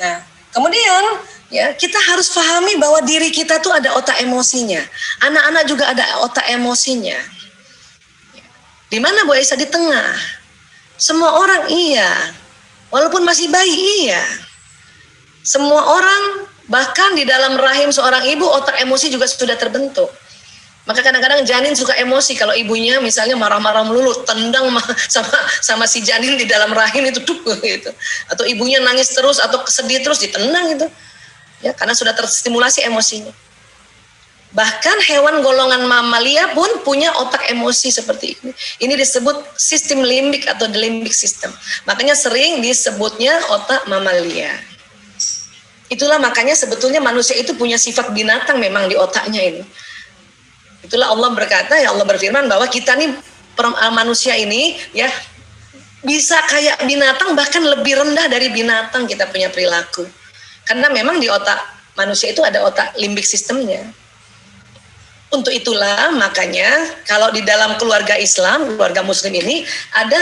Nah, kemudian ya kita harus pahami bahwa diri kita tuh ada otak emosinya. Anak-anak juga ada otak emosinya. Di mana Bu Aisyah? Di tengah. Semua orang iya. Walaupun masih bayi iya. Semua orang, bahkan di dalam rahim seorang ibu otak emosi juga sudah terbentuk. Maka kadang-kadang janin suka emosi kalau ibunya misalnya marah-marah melulu, tendang sama si janin di dalam rahim itu gitu. Atau ibunya nangis terus atau sedih terus ditendang gitu. Ya, karena sudah terstimulasi emosinya. Bahkan hewan golongan mamalia pun punya otak emosi seperti ini. Ini disebut sistem limbik atau the limbic system. Makanya sering disebutnya otak mamalia. Itulah makanya sebetulnya manusia itu punya sifat binatang memang di otaknya ini. Itulah Allah berkata, ya Allah berfirman bahwa kita nih manusia ini ya bisa kayak binatang, bahkan lebih rendah dari binatang kita punya perilaku. Karena memang di otak manusia itu ada otak limbik sistemnya. Untuk itulah makanya kalau di dalam keluarga Islam, keluarga Muslim ini ada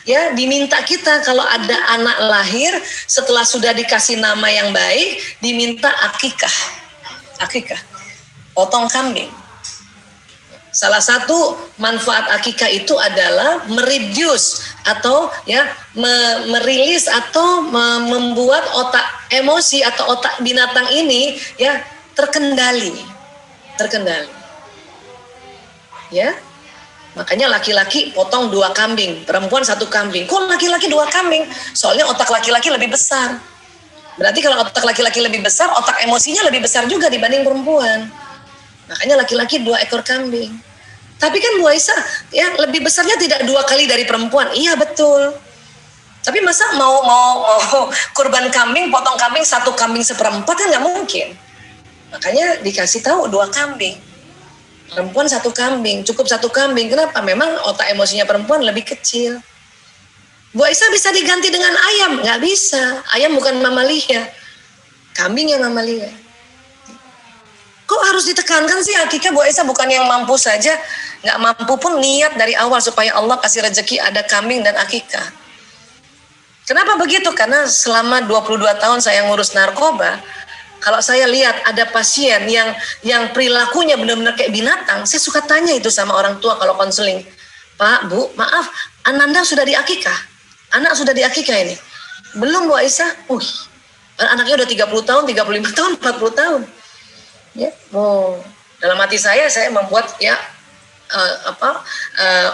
ya diminta kita kalau ada anak lahir setelah sudah dikasih nama yang baik diminta akikah, potong kambing. Salah satu manfaat akikah itu adalah mereduce atau ya merilis atau membuat otak emosi atau otak binatang ini ya terkendali. Ya. Makanya laki-laki potong 2 kambing, perempuan 1 kambing. Kok laki-laki 2 kambing? Soalnya otak laki-laki lebih besar. Berarti kalau otak laki-laki lebih besar, otak emosinya lebih besar juga dibanding perempuan. Makanya laki-laki 2 ekor kambing. Tapi kan Bu Aisyah, ya lebih besarnya tidak 2 kali dari perempuan. Iya betul. Tapi masa mau kurban kambing, potong kambing 1 kambing seperempat kan nggak mungkin. Makanya dikasih tahu 2 kambing. Perempuan 1 kambing, cukup 1 kambing. Kenapa? Memang otak emosinya perempuan lebih kecil. Bu Aisyah bisa diganti dengan ayam? Nggak bisa. Ayam bukan mamalia. Kambing yang mamalia. Kok harus ditekankan sih akikah? Bu Aisyah bukan yang mampu saja, nggak mampu pun niat dari awal supaya Allah kasih rezeki ada kambing dan akikah. Kenapa begitu? Karena selama 22 tahun saya ngurus narkoba, kalau saya lihat ada pasien yang perilakunya benar-benar kayak binatang, saya suka tanya itu sama orang tua kalau konseling. Pak, Bu, maaf, Ananda sudah diakikah? Anak sudah diakikah ini? Belum Bu Aisyah? Anaknya udah 30 tahun, 35 tahun, 40 tahun. Ya, dalam hati saya membuat ya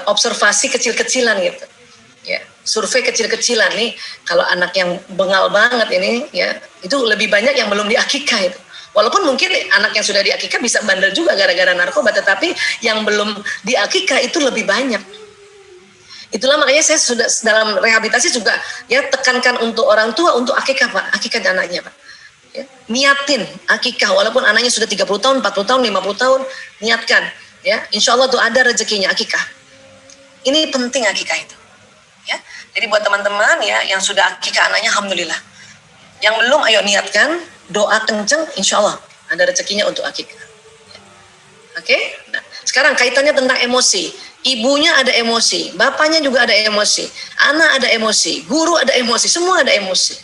observasi kecil-kecilan gitu, ya survei kecil-kecilan nih. Kalau anak yang bengal banget ini, ya itu lebih banyak yang belum diakikah itu. Walaupun mungkin anak yang sudah diakikah bisa bandel juga gara-gara narkoba, tetapi yang belum diakikah itu lebih banyak. Itulah makanya saya sudah dalam rehabilitasi juga ya tekankan untuk orang tua untuk akikah Pak, akikah anaknya Pak. Ya, niatin akikah walaupun anaknya sudah 30 tahun, 40 tahun, 50 tahun, niatkan ya. Insya Allah tuh ada rezekinya akikah. Ini penting akikah itu. Ya. Jadi buat teman-teman ya yang sudah akikah anaknya alhamdulillah. Yang belum ayo niatkan, doa kenceng insya Allah ada rezekinya untuk akikah. Oke? Nah, sekarang kaitannya tentang emosi. Ibunya ada emosi, bapaknya juga ada emosi, anak ada emosi, guru ada emosi, semua ada emosi.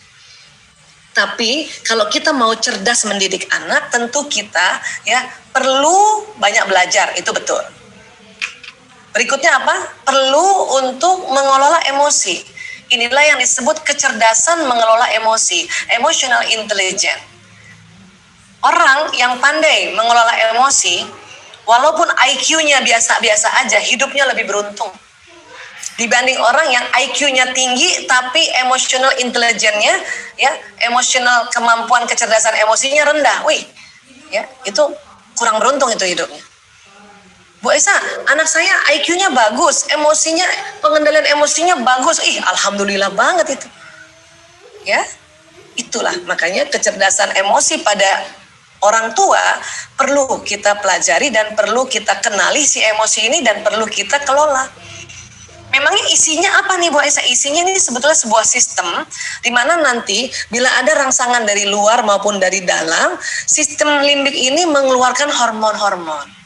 Tapi kalau kita mau cerdas mendidik anak, tentu kita ya perlu banyak belajar, itu betul. Berikutnya apa? Perlu untuk mengelola emosi. Inilah yang disebut kecerdasan mengelola emosi, emotional intelligence. Orang yang pandai mengelola emosi, walaupun IQ-nya biasa-biasa aja, hidupnya lebih beruntung. Dibanding orang yang IQ-nya tinggi tapi emotional intelligence-nya ya, emotional kemampuan kecerdasan emosinya rendah. Wih, ya, itu kurang beruntung itu hidupnya. Bu Esa, anak saya IQ-nya bagus, emosinya, pengendalian emosinya bagus. Ih, alhamdulillah banget itu. Ya. Itulah makanya kecerdasan emosi pada orang tua perlu kita pelajari dan perlu kita kenali si emosi ini dan perlu kita kelola. Memangnya isinya apa nih Bu Aisyah? Isinya ini sebetulnya sebuah sistem di mana nanti bila ada rangsangan dari luar maupun dari dalam, sistem limbik ini mengeluarkan hormon-hormon.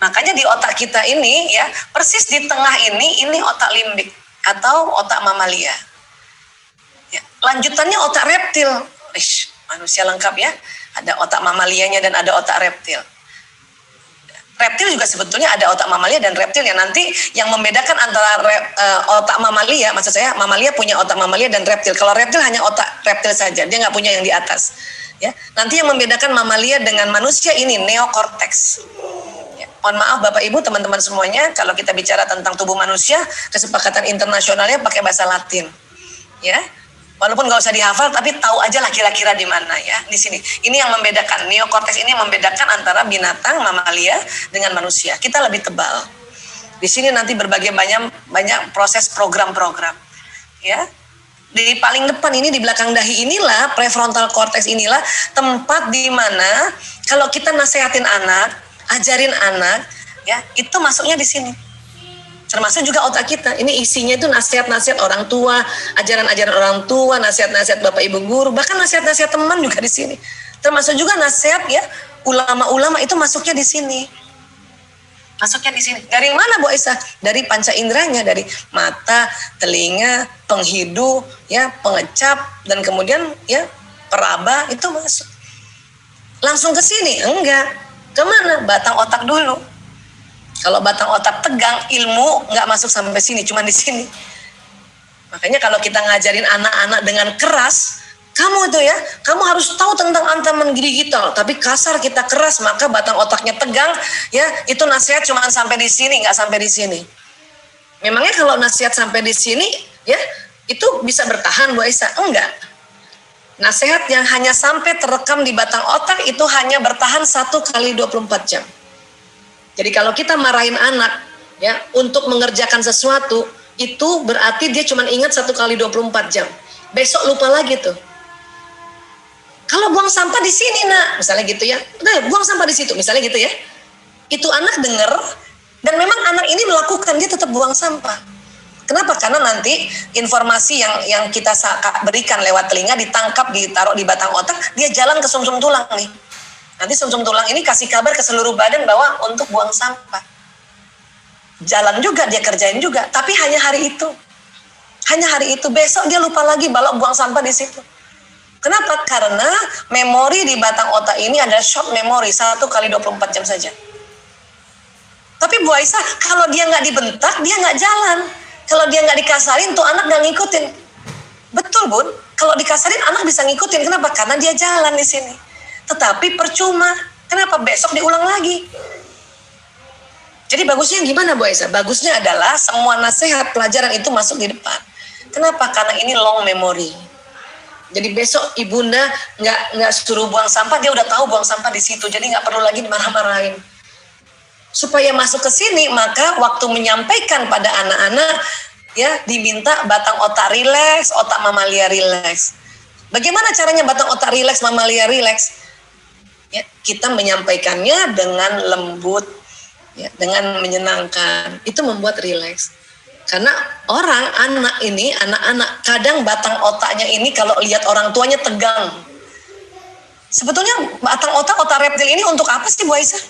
Makanya di otak kita ini ya, persis di tengah ini otak limbik atau otak mamalia. Ya, lanjutannya otak reptil. Manusia lengkap ya. Ada otak mamalianya dan ada otak reptil. Reptil juga sebetulnya ada otak mamalia dan reptil yang nanti yang membedakan antara otak mamalia, maksud saya mamalia punya otak mamalia dan reptil. Kalau reptil hanya otak reptil saja, dia nggak punya yang di atas. Ya, nanti yang membedakan mamalia dengan manusia ini neokorteks. Ya, mohon maaf Bapak Ibu teman-teman semuanya, kalau kita bicara tentang tubuh manusia, kesepakatan internasionalnya pakai bahasa Latin. Ya. Walaupun nggak usah dihafal, tapi tahu aja lah kira-kira di mana ya di sini. Ini yang membedakan neokorteks ini yang membedakan antara binatang mamalia dengan manusia. Kita lebih tebal. Di sini nanti berbagai banyak proses program-program. Ya, di paling depan ini di belakang dahi inilah prefrontal cortex inilah tempat di mana kalau kita nasehatin anak, ajarin anak, ya itu masuknya di sini. Termasuk juga otak kita. Ini isinya itu nasihat-nasihat orang tua, ajaran-ajaran orang tua, nasihat-nasihat Bapak Ibu guru, bahkan nasihat-nasihat teman juga di sini. Termasuk juga nasihat ya ulama-ulama itu masuknya di sini. Masuknya di sini. Dari mana Bu Aisyah? Dari panca inderanya, dari mata, telinga, penghidu, ya, pengecap dan kemudian ya peraba itu masuk. Langsung ke sini? Enggak. Kemana? Batang otak dulu. Kalau batang otak tegang, ilmu nggak masuk sampai sini, cuma di sini. Makanya kalau kita ngajarin anak-anak dengan keras, kamu itu ya, kamu harus tahu tentang ancaman digital. Tapi kasar kita keras, maka batang otaknya tegang, ya itu nasihat cuma sampai di sini, nggak sampai di sini. Memangnya kalau nasihat sampai di sini, ya itu bisa bertahan Bu Aisyah? Enggak. Nasihat yang hanya sampai terekam di batang otak itu hanya bertahan 1 kali 24 jam. Jadi kalau kita marahin anak ya untuk mengerjakan sesuatu itu berarti dia cuma ingat 1 kali 24 jam. Besok lupa lagi tuh. Kalau buang sampah di sini nak, misalnya gitu ya. Udah buang sampah di situ, misalnya gitu ya. Itu anak dengar dan memang anak ini melakukan, dia tetap buang sampah. Kenapa? Karena nanti informasi yang kita berikan lewat telinga ditangkap, ditaruh di batang otak, dia jalan ke sumsum tulang nih. Nanti sumsum tulang ini kasih kabar ke seluruh badan bahwa untuk buang sampah. Jalan juga, dia kerjain juga. Tapi hanya hari itu. Hanya hari itu. Besok dia lupa lagi balok buang sampah di situ. Kenapa? Karena memori di batang otak ini adalah short memory. 1 kali 24 jam saja. Tapi Bu Aisyah, kalau dia nggak dibentak, dia nggak jalan. Kalau dia nggak dikasarin, tuh anak nggak ngikutin. Betul Bun. Kalau dikasarin, anak bisa ngikutin. Kenapa? Karena dia jalan di sini. Tetapi percuma. Kenapa? Besok diulang lagi. Jadi bagusnya gimana Bu Aisyah? Bagusnya adalah semua nasihat pelajaran itu masuk di depan. Kenapa? Karena ini long memory. Jadi besok ibunda nggak suruh buang sampah, dia udah tahu buang sampah di situ, jadi nggak perlu lagi dimarah-marahin. Supaya masuk ke sini, maka waktu menyampaikan pada anak-anak, ya diminta batang otak rileks, otak mamalia rileks. Bagaimana caranya batang otak rileks, mamalia rileks? Ya, kita menyampaikannya dengan lembut, ya, dengan menyenangkan. Itu membuat rileks. Karena anak-anak kadang batang otaknya ini kalau lihat orang tuanya tegang. Sebetulnya batang otak reptil ini untuk apa sih Bu Aisyah?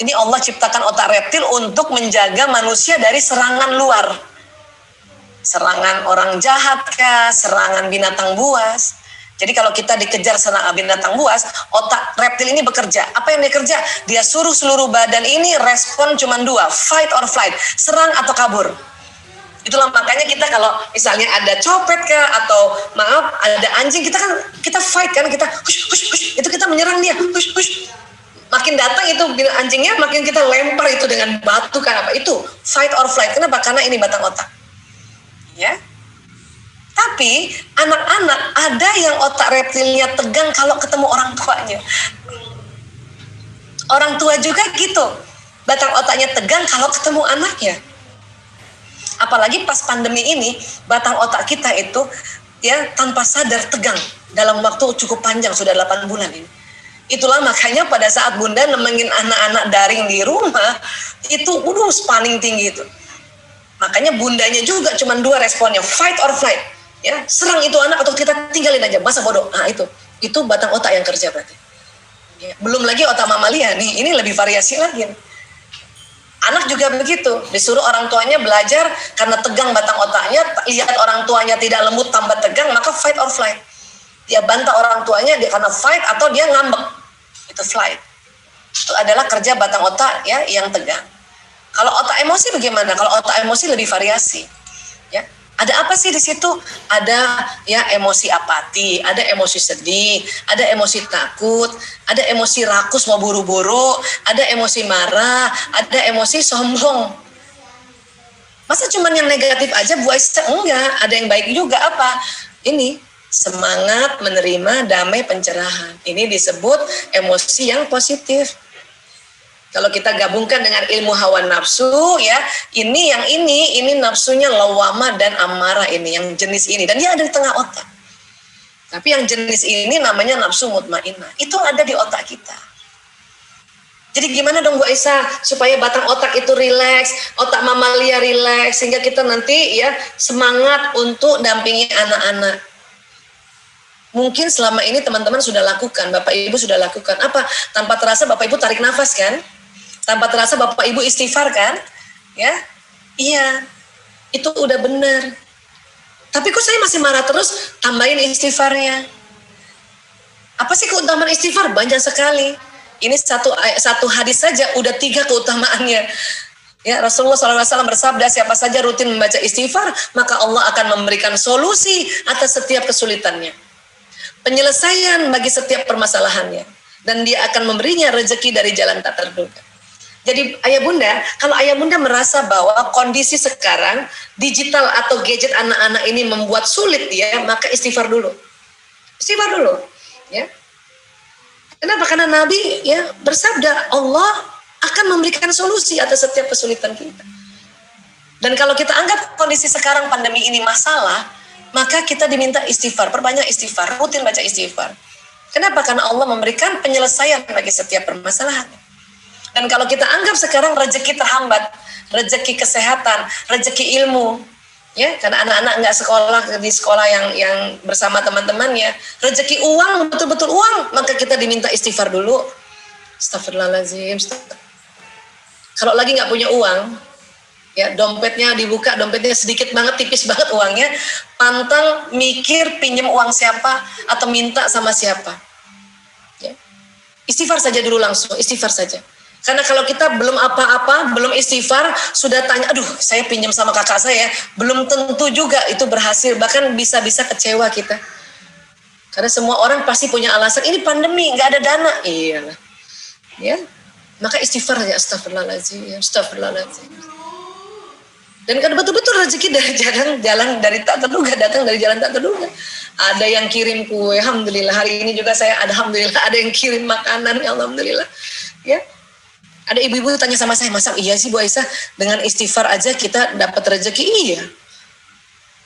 Ini Allah ciptakan otak reptil untuk menjaga manusia dari serangan luar. Serangan orang jahat kah, serangan binatang buas. Jadi kalau kita dikejar serangan binatang buas, otak reptil ini bekerja. Apa yang dia kerja? Dia suruh seluruh badan ini respon cuma 2, fight or flight, serang atau kabur. Itulah makanya kita kalau misalnya ada copet kah atau maaf ada anjing, kita fight kan, kita hush, hush, hush, itu kita menyerang dia, hush, hush. Makin datang itu anjingnya, makin kita lempar itu dengan batu kan apa itu fight or flight. Kenapa? Karena ini batang otak. Ya. Tapi anak-anak ada yang otak reptilnya tegang kalau ketemu orang tuanya. Orang tua juga gitu. Batang otaknya tegang kalau ketemu anaknya. Apalagi pas pandemi ini, batang otak kita itu ya tanpa sadar tegang dalam waktu cukup panjang, sudah 8 bulan ini. Itulah makanya pada saat Bunda nemenin anak-anak daring di rumah, itu paling tinggi itu. Makanya bundanya juga cuma 2 responnya, fight or flight. Ya, serang itu anak atau kita tinggalin aja, masa bodoh. Nah, itu batang otak yang kerja berarti. Ya, belum lagi otak mamalia nih, ini lebih variasi lagi. Anak juga begitu, disuruh orang tuanya belajar karena tegang batang otaknya, lihat orang tuanya tidak lembut tambah tegang, maka fight or flight. Dia bantah orang tuanya dia karena fight atau dia ngambek. Itu flight. Itu adalah kerja batang otak ya yang tegang. Kalau otak emosi bagaimana? Kalau otak emosi lebih variasi. Ya. Ada apa sih di situ? Ada ya emosi apati, ada emosi sedih, ada emosi takut, ada emosi rakus mau buru-buru, ada emosi marah, ada emosi sombong. Masa cuma yang negatif aja Bu Aisyah? Enggak, ada yang baik juga. Apa? Ini semangat, menerima, damai, pencerahan. Ini disebut emosi yang positif. Kalau kita gabungkan dengan ilmu hawa nafsu, ya, ini nafsunya lawamah dan amarah ini, yang jenis ini, dan dia ada di tengah otak. Tapi yang jenis ini namanya nafsu mutmainnah. Itu ada di otak kita. Jadi gimana dong Bu Aisyah supaya batang otak itu rileks, otak mamalia rileks, sehingga kita nanti ya semangat untuk dampingi anak-anak. Mungkin selama ini teman-teman sudah lakukan, Bapak Ibu sudah lakukan apa? Tanpa terasa Bapak Ibu tarik nafas kan? Tanpa terasa Bapak Ibu istighfar kan? Ya, iya, itu udah benar. Tapi kok saya masih marah terus? Tambahin istighfarnya. Apa sih keutamaan istighfar? Banyak sekali. Ini satu hadis saja udah 3 keutamaannya. Ya, Rasulullah SAW bersabda, siapa saja rutin membaca istighfar, maka Allah akan memberikan solusi atas setiap kesulitannya, penyelesaian bagi setiap permasalahannya, dan dia akan memberinya rezeki dari jalan tak terduga. Jadi ayah bunda, kalau ayah bunda merasa bahwa kondisi sekarang digital atau gadget anak-anak ini membuat sulit ya, maka istighfar dulu. Istighfar dulu, ya. Kenapa? Karena Nabi ya bersabda, Allah akan memberikan solusi atas setiap kesulitan kita. Dan kalau kita anggap kondisi sekarang pandemi ini masalah, maka kita diminta istighfar, perbanyak istighfar, rutin baca istighfar. Kenapa? Karena Allah memberikan penyelesaian bagi setiap permasalahan. Dan kalau kita anggap sekarang rezeki terhambat, rezeki kesehatan, rezeki ilmu, ya, karena anak-anak nggak sekolah di sekolah yang bersama teman-temannya, rezeki uang, betul-betul uang, maka kita diminta istighfar dulu. Astagfirullahaladzim. Kalau lagi nggak punya uang, ya dompetnya dibuka, dompetnya sedikit banget, tipis banget uangnya, pantang mikir pinjam uang siapa atau minta sama siapa. Ya. Istighfar saja dulu langsung, istighfar saja. Karena kalau kita belum apa-apa, belum istighfar, sudah tanya, aduh saya pinjam sama kakak saya, belum tentu juga itu berhasil, bahkan bisa-bisa kecewa kita. Karena semua orang pasti punya alasan, ini pandemi, nggak ada dana. Iya, ya. Maka istighfar ya, astagfirullahaladzim, astagfirullahaladzim. Dan kan betul-betul rezeki dari jalan dari tak terduga, datang dari jalan tak terduga. Ada yang kirim kue, alhamdulillah. Hari ini juga saya alhamdulillah ada yang kirim makanan, alhamdulillah. Ya. Ada ibu-ibu tanya sama saya, masa iya sih Bu Aisyah dengan istighfar aja kita dapat rezeki? Iya.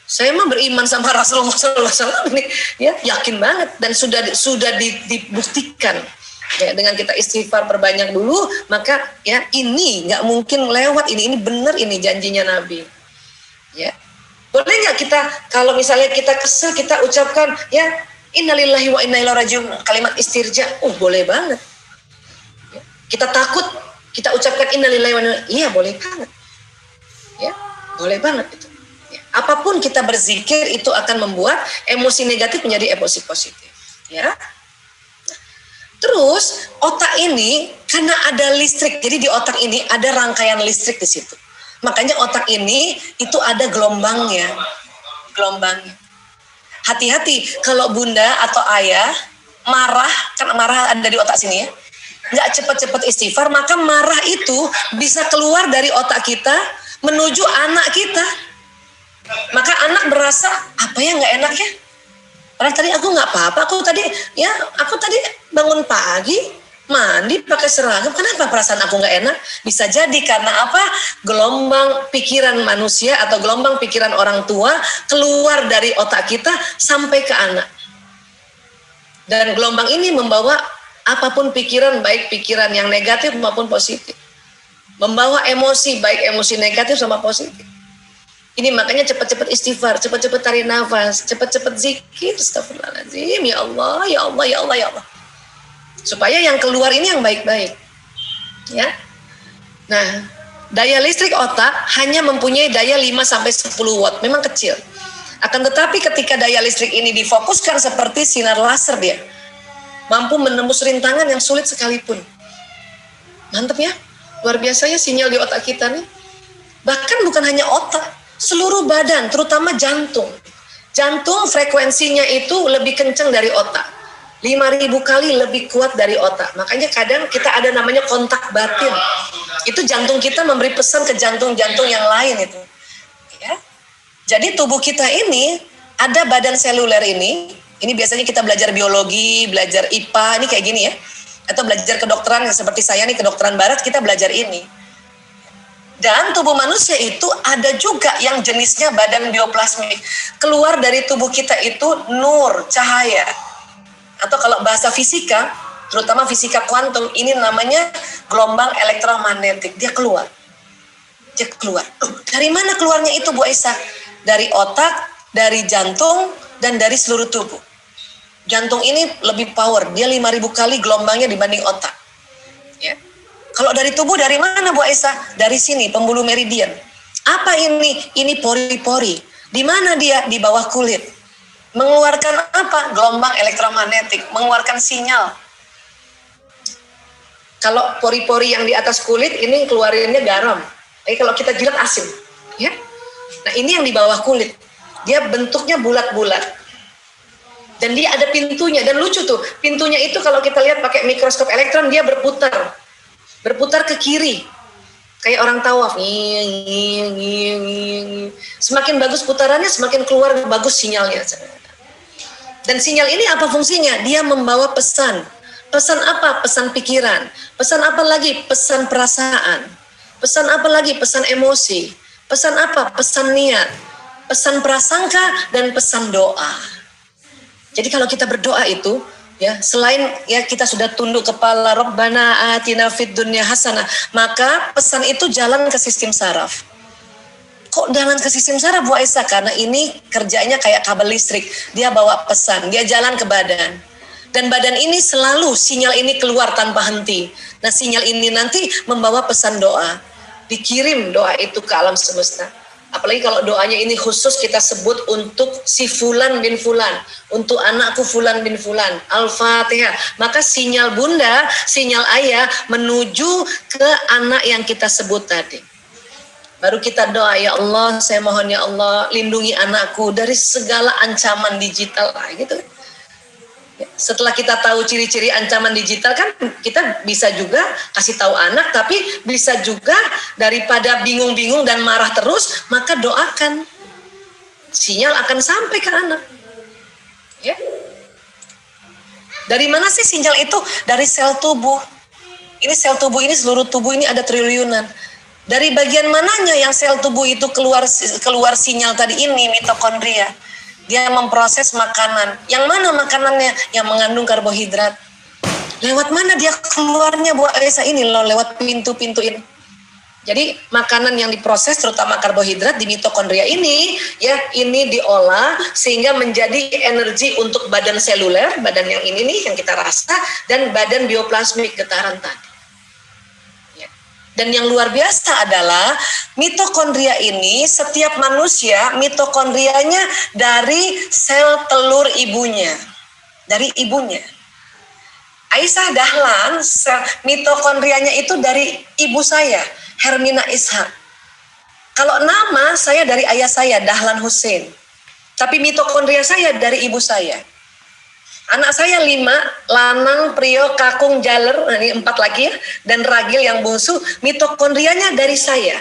Saya mah beriman sama Rasulullah SAW ini, ya yakin banget dan sudah dibuktikan. Ya, dengan kita istighfar perbanyak dulu, maka ya ini nggak mungkin lewat, ini benar, ini janjinya Nabi. Ya. Boleh nggak kita kalau misalnya kita kesel kita ucapkan ya innalillahi wa inna ilaihi rajiun, kalimat istirja, boleh banget. Ya. Kita takut kita ucapkan innalillahi wa inna, iya boleh banget. Ya, boleh banget itu. Ya. Apapun kita berzikir itu akan membuat emosi negatif menjadi emosi positif. Ya. Terus otak ini karena ada listrik, jadi di otak ini ada rangkaian listrik di situ. Makanya otak ini itu ada gelombangnya. Hati-hati kalau bunda atau ayah marah, kan marah ada di otak sini ya. Nggak cepat-cepat istighfar, maka marah itu bisa keluar dari otak kita menuju anak kita. Maka anak berasa apa ya nggak enak ya. Padahal tadi aku nggak apa-apa, aku tadi bangun pagi, mandi pakai seragam, kenapa perasaan aku nggak enak? Bisa jadi karena apa? Gelombang pikiran manusia atau gelombang pikiran orang tua keluar dari otak kita sampai ke anak. Dan gelombang ini membawa apapun pikiran, baik pikiran yang negatif maupun positif. Membawa emosi, baik emosi negatif sama positif. Ini makanya cepat-cepat istighfar, cepat-cepat tarik nafas, cepat-cepat zikir, astagfirullahaladzim, ya Allah, ya Allah, ya Allah, ya Allah. Supaya yang keluar ini yang baik-baik. Ya. Nah, daya listrik otak hanya mempunyai daya 5-10 watt, memang kecil. Akan tetapi ketika daya listrik ini difokuskan seperti sinar laser dia, mampu menembus rintangan yang sulit sekalipun. Mantap ya, luar biasanya sinyal di otak kita nih. Bahkan bukan hanya otak, seluruh badan, terutama jantung. Jantung frekuensinya itu lebih kencang dari otak. 5.000 kali lebih kuat dari otak. Makanya kadang kita ada namanya kontak batin. Itu jantung kita memberi pesan ke jantung-jantung yang lain itu. Ya. Jadi tubuh kita ini ada badan seluler ini. Ini biasanya kita belajar biologi, belajar IPA, ini kayak gini ya. Atau belajar kedokteran seperti saya nih kedokteran barat kita belajar ini. Dan tubuh manusia itu ada juga yang jenisnya badan bioplasmik. Keluar dari tubuh kita itu nur, cahaya. Atau kalau bahasa fisika, terutama fisika kuantum, ini namanya gelombang elektromagnetik. Dia keluar. Dari mana keluarnya itu Bu Aisyah? Dari otak, dari jantung, dan dari seluruh tubuh. Jantung ini lebih power. Dia 5.000 kali gelombangnya dibanding otak. Ya. Kalau dari tubuh dari mana Bu Aisyah? Dari sini, pembuluh meridian. Apa ini? Ini pori-pori. Di mana dia? Di bawah kulit. Mengeluarkan apa? Gelombang elektromagnetik. Mengeluarkan sinyal. Kalau pori-pori yang di atas kulit, ini keluarinnya garam. Tapi kalau kita jilat asin. Ya. Nah ini yang di bawah kulit. Dia bentuknya bulat-bulat. Dan dia ada pintunya. Dan lucu tuh, pintunya itu kalau kita lihat pakai mikroskop elektron, dia berputar ke kiri kayak orang tawaf. Semakin bagus putarannya semakin keluar bagus sinyalnya. Dan sinyal ini apa fungsinya? Dia membawa pesan apa? Pesan pikiran. Pesan apa lagi? Pesan perasaan. Pesan apa lagi? Pesan emosi. Pesan apa? Pesan niat. Pesan prasangka dan pesan doa. Jadi kalau kita berdoa itu ya, selain ya kita sudah tunduk kepala Rabbana atina fid dunya hasanah, maka pesan itu jalan ke sistem saraf. Kok jalan ke sistem saraf Bu Aisyah? Karena ini kerjanya kayak kabel listrik. Dia bawa pesan, dia jalan ke badan. Dan badan ini selalu sinyal ini keluar tanpa henti. Nah sinyal ini nanti membawa pesan doa. Dikirim doa itu ke alam semesta. Apalagi kalau doanya ini khusus kita sebut untuk si Fulan bin Fulan, untuk anakku Fulan bin Fulan, Al-Fatihah. Maka sinyal bunda, sinyal ayah menuju ke anak yang kita sebut tadi. Baru kita doa, ya Allah, saya mohon ya Allah, lindungi anakku dari segala ancaman digital. Gitu. Setelah kita tahu ciri-ciri ancaman digital kan kita bisa juga kasih tahu anak, tapi bisa juga daripada bingung-bingung dan marah terus, maka doakan. Sinyal akan sampai ke anak. Ya. Dari mana sih sinyal itu? Dari sel tubuh. Ini sel tubuh ini, seluruh tubuh ini ada triliunan. Dari bagian mananya yang sel tubuh itu keluar sinyal tadi ini, mitokondria. Dia memproses makanan. Yang mana makanannya? Yang mengandung karbohidrat. Lewat mana dia keluarnya, Bu Aisyah? Ini loh, lewat pintu-pintu ini. Jadi makanan yang diproses terutama karbohidrat di mitokondria ini ya, ini diolah sehingga menjadi energi untuk badan seluler, badan yang ini nih yang kita rasa, dan badan bioplasmik getaran tadi. Ya. Dan yang luar biasa adalah mitokondria ini, setiap manusia mitokondrianya dari sel telur ibunya, dari ibunya. Aisyah Dahlan, mitokondrianya itu dari ibu saya, Hermina Ishak. Kalau nama saya dari ayah saya, Dahlan Hussein. Tapi mitokondria saya dari ibu saya. Anak saya 5, Lanang, Prio, Kakung, Jaler, ini 4 lagi ya, dan Ragil yang bungsu, mitokondrianya dari saya.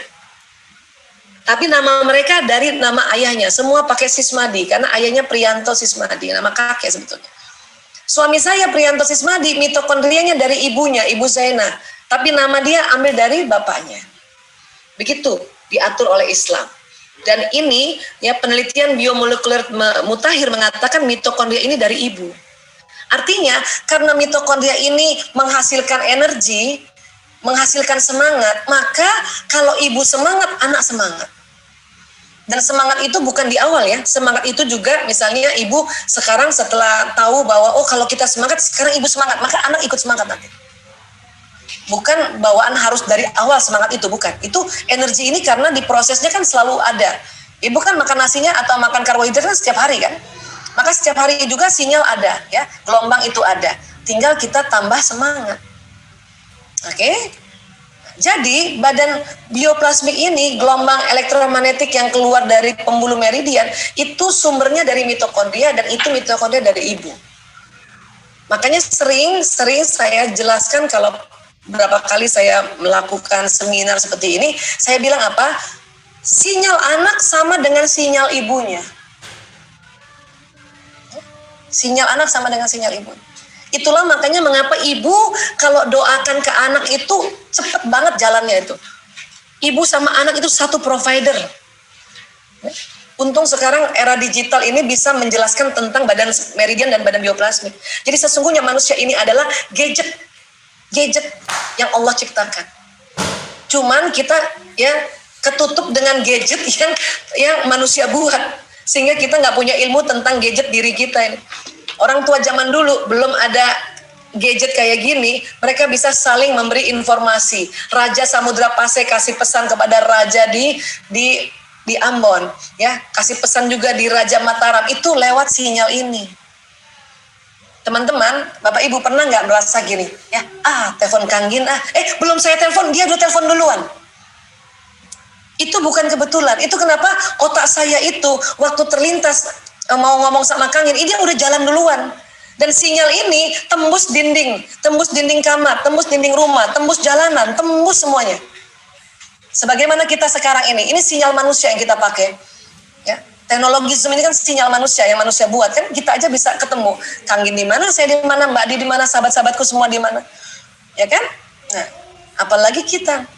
Tapi nama mereka dari nama ayahnya, semua pakai Sismadi, karena ayahnya Priyanto Sismadi, nama kakek sebetulnya. Suami saya Priyanto Sismadi, mitokondrianya dari ibunya, Ibu Zainah. Tapi nama dia ambil dari bapaknya. Begitu diatur oleh Islam. Dan ini ya, penelitian biomolekuler mutakhir mengatakan mitokondria ini dari ibu. Artinya karena mitokondria ini menghasilkan energi, menghasilkan semangat, maka kalau ibu semangat, anak semangat. Dan semangat itu bukan di awal ya, semangat itu juga misalnya ibu sekarang setelah tahu bahwa oh kalau kita semangat, sekarang ibu semangat, maka anak ikut semangat nanti. Bukan bawaan harus dari awal semangat itu, bukan. Itu energi ini karena diprosesnya kan selalu ada. Ibu kan makan nasinya atau makan karbohidrat kan setiap hari kan. Maka setiap hari juga sinyal ada ya, gelombang itu ada. Tinggal kita tambah semangat. Oke? Jadi badan bioplasmik ini, gelombang elektromagnetik yang keluar dari pembuluh meridian, itu sumbernya dari mitokondria dan itu mitokondria dari ibu. Makanya sering saya jelaskan kalau berapa kali saya melakukan seminar seperti ini, saya bilang apa? Sinyal anak sama dengan sinyal ibunya. Sinyal anak sama dengan sinyal ibu. Itulah makanya mengapa ibu kalau doakan ke anak itu cepet banget jalannya itu. Ibu sama anak itu satu provider. Untung sekarang era digital ini bisa menjelaskan tentang badan meridian dan badan bioplasmik. Jadi sesungguhnya manusia ini adalah gadget yang Allah ciptakan. Cuman kita ya ketutup dengan gadget yang manusia buat. Sehingga kita nggak punya ilmu tentang gadget diri kita ini. Orang tua zaman dulu belum ada gadget kayak gini, mereka bisa saling memberi informasi. Raja Samudra Pasai kasih pesan kepada raja di Ambon, ya, kasih pesan juga di Raja Mataram, itu lewat sinyal ini. Teman-teman, Bapak Ibu pernah nggak merasa gini, ya, telepon Kang Gin, belum saya telepon, dia udah telepon duluan. Itu bukan kebetulan. Itu kenapa otak saya itu waktu terlintas mau ngomong sama Kang Gin, ini udah jalan duluan. Dan sinyal ini tembus dinding kamar, tembus dinding rumah, tembus jalanan, tembus semuanya. Sebagaimana kita sekarang ini sinyal manusia yang kita pakai. Ya, teknologi Zoom ini kan sinyal manusia yang manusia buat, kan kita aja bisa ketemu. Kang Gin di mana, saya di mana, Mbak Di di mana, sahabat-sahabatku semua di mana. Ya kan? Nah, apalagi kita.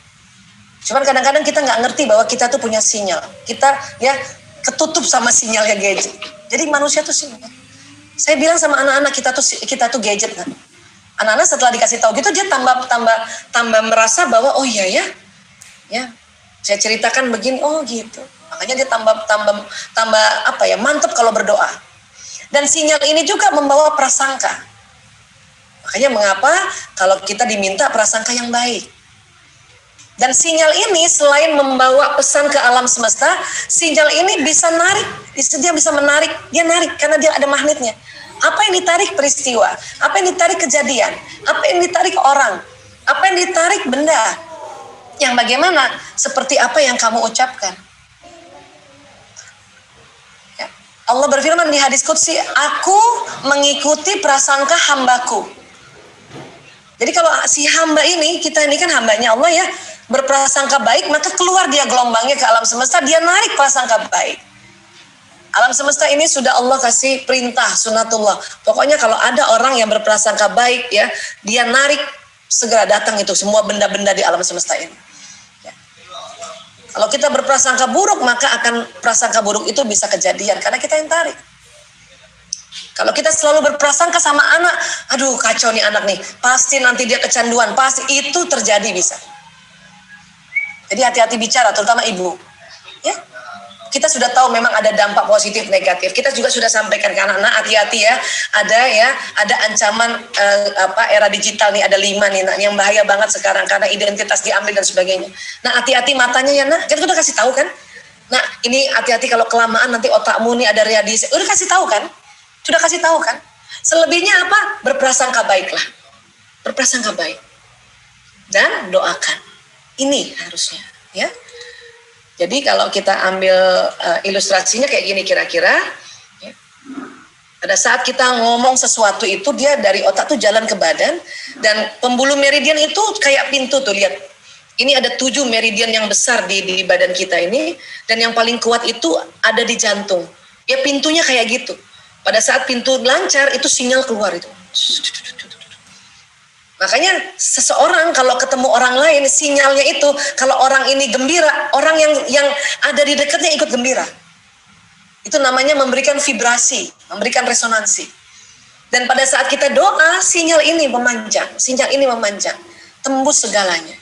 Cuman kadang-kadang kita nggak ngerti bahwa kita tuh punya sinyal. Kita ya ketutup sama sinyalnya gadget. Jadi manusia tuh sinyal. Saya bilang sama anak-anak kita tuh gadget kan. Anak-anak setelah dikasih tahu gitu dia tambah merasa bahwa oh iya ya. Ya. Saya ceritakan begini, oh gitu. Makanya dia tambah apa ya, mantap kalau berdoa. Dan sinyal ini juga membawa prasangka. Makanya mengapa kalau kita diminta prasangka yang baik. Dan sinyal ini selain membawa pesan ke alam semesta, sinyal ini bisa menarik, dia narik karena dia ada magnetnya. Apa yang ditarik peristiwa, apa yang ditarik kejadian, apa yang ditarik orang, apa yang ditarik benda. Yang bagaimana, seperti apa yang kamu ucapkan. Ya. Allah berfirman di hadis qudsi, aku mengikuti prasangka hambaku. Jadi kalau si hamba ini, kita ini kan hambanya Allah ya, berprasangka baik, maka keluar dia gelombangnya ke alam semesta, dia narik prasangka baik. Alam semesta ini sudah Allah kasih perintah sunatullah. Pokoknya kalau ada orang yang berprasangka baik ya, dia narik segera datang itu semua benda-benda di alam semesta ini. Ya. Kalau kita berprasangka buruk, maka akan prasangka buruk itu bisa kejadian karena kita yang tarik. Kalau kita selalu berprasangka sama anak, aduh kacau nih anak nih, pasti nanti dia kecanduan, pasti itu terjadi bisa. Jadi hati-hati bicara, terutama ibu. Ya, kita sudah tahu memang ada dampak positif negatif. Kita juga sudah sampaikan ke anak-anak, hati-hati ya. Ada ancaman era digital nih, ada 5 nih, nak, yang bahaya banget sekarang karena identitas diambil dan sebagainya. Nah, hati-hati matanya ya, nak. Kita udah kasih tahu kan? Nah, ini hati-hati kalau kelamaan nanti otakmu nih ada radiasi. Udah kasih tahu kan? Sudah kasih tahu kan? Selebihnya apa? Berprasangka baiklah. Berprasangka baik. Dan doakan. Ini harusnya, ya. Jadi kalau kita ambil ilustrasinya kayak gini kira-kira, ya. Pada saat kita ngomong sesuatu itu dia dari otak tuh jalan ke badan dan pembuluh meridian itu kayak pintu tuh, lihat. Ini ada 7 meridian yang besar di badan kita ini dan yang paling kuat itu ada di jantung. Ya pintunya kayak gitu. Pada saat pintu lancar itu sinyal keluar itu. Makanya seseorang kalau ketemu orang lain sinyalnya itu kalau orang ini gembira, orang yang ada di dekatnya ikut gembira. Itu namanya memberikan vibrasi, memberikan resonansi. Dan pada saat kita doa, sinyal ini memanjang, tembus segalanya.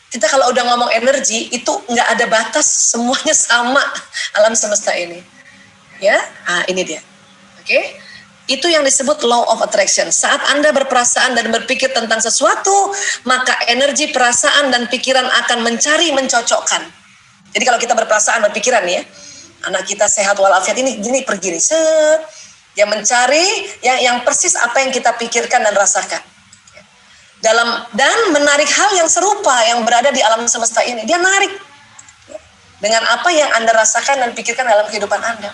Kita kalau udah ngomong energi itu nggak ada batas, semuanya sama alam semesta ini. Ya, ini dia. Oke, itu yang disebut law of attraction. Saat Anda berperasaan dan berpikir tentang sesuatu, maka energi perasaan dan pikiran akan mencari mencocokkan. Jadi kalau kita berperasaan berpikiran nih ya, anak kita sehat walafiat ini pergi nih, set, dia mencari yang persis apa yang kita pikirkan dan rasakan. Dan menarik hal yang serupa yang berada di alam semesta ini, dia narik dengan apa yang Anda rasakan dan pikirkan dalam kehidupan Anda.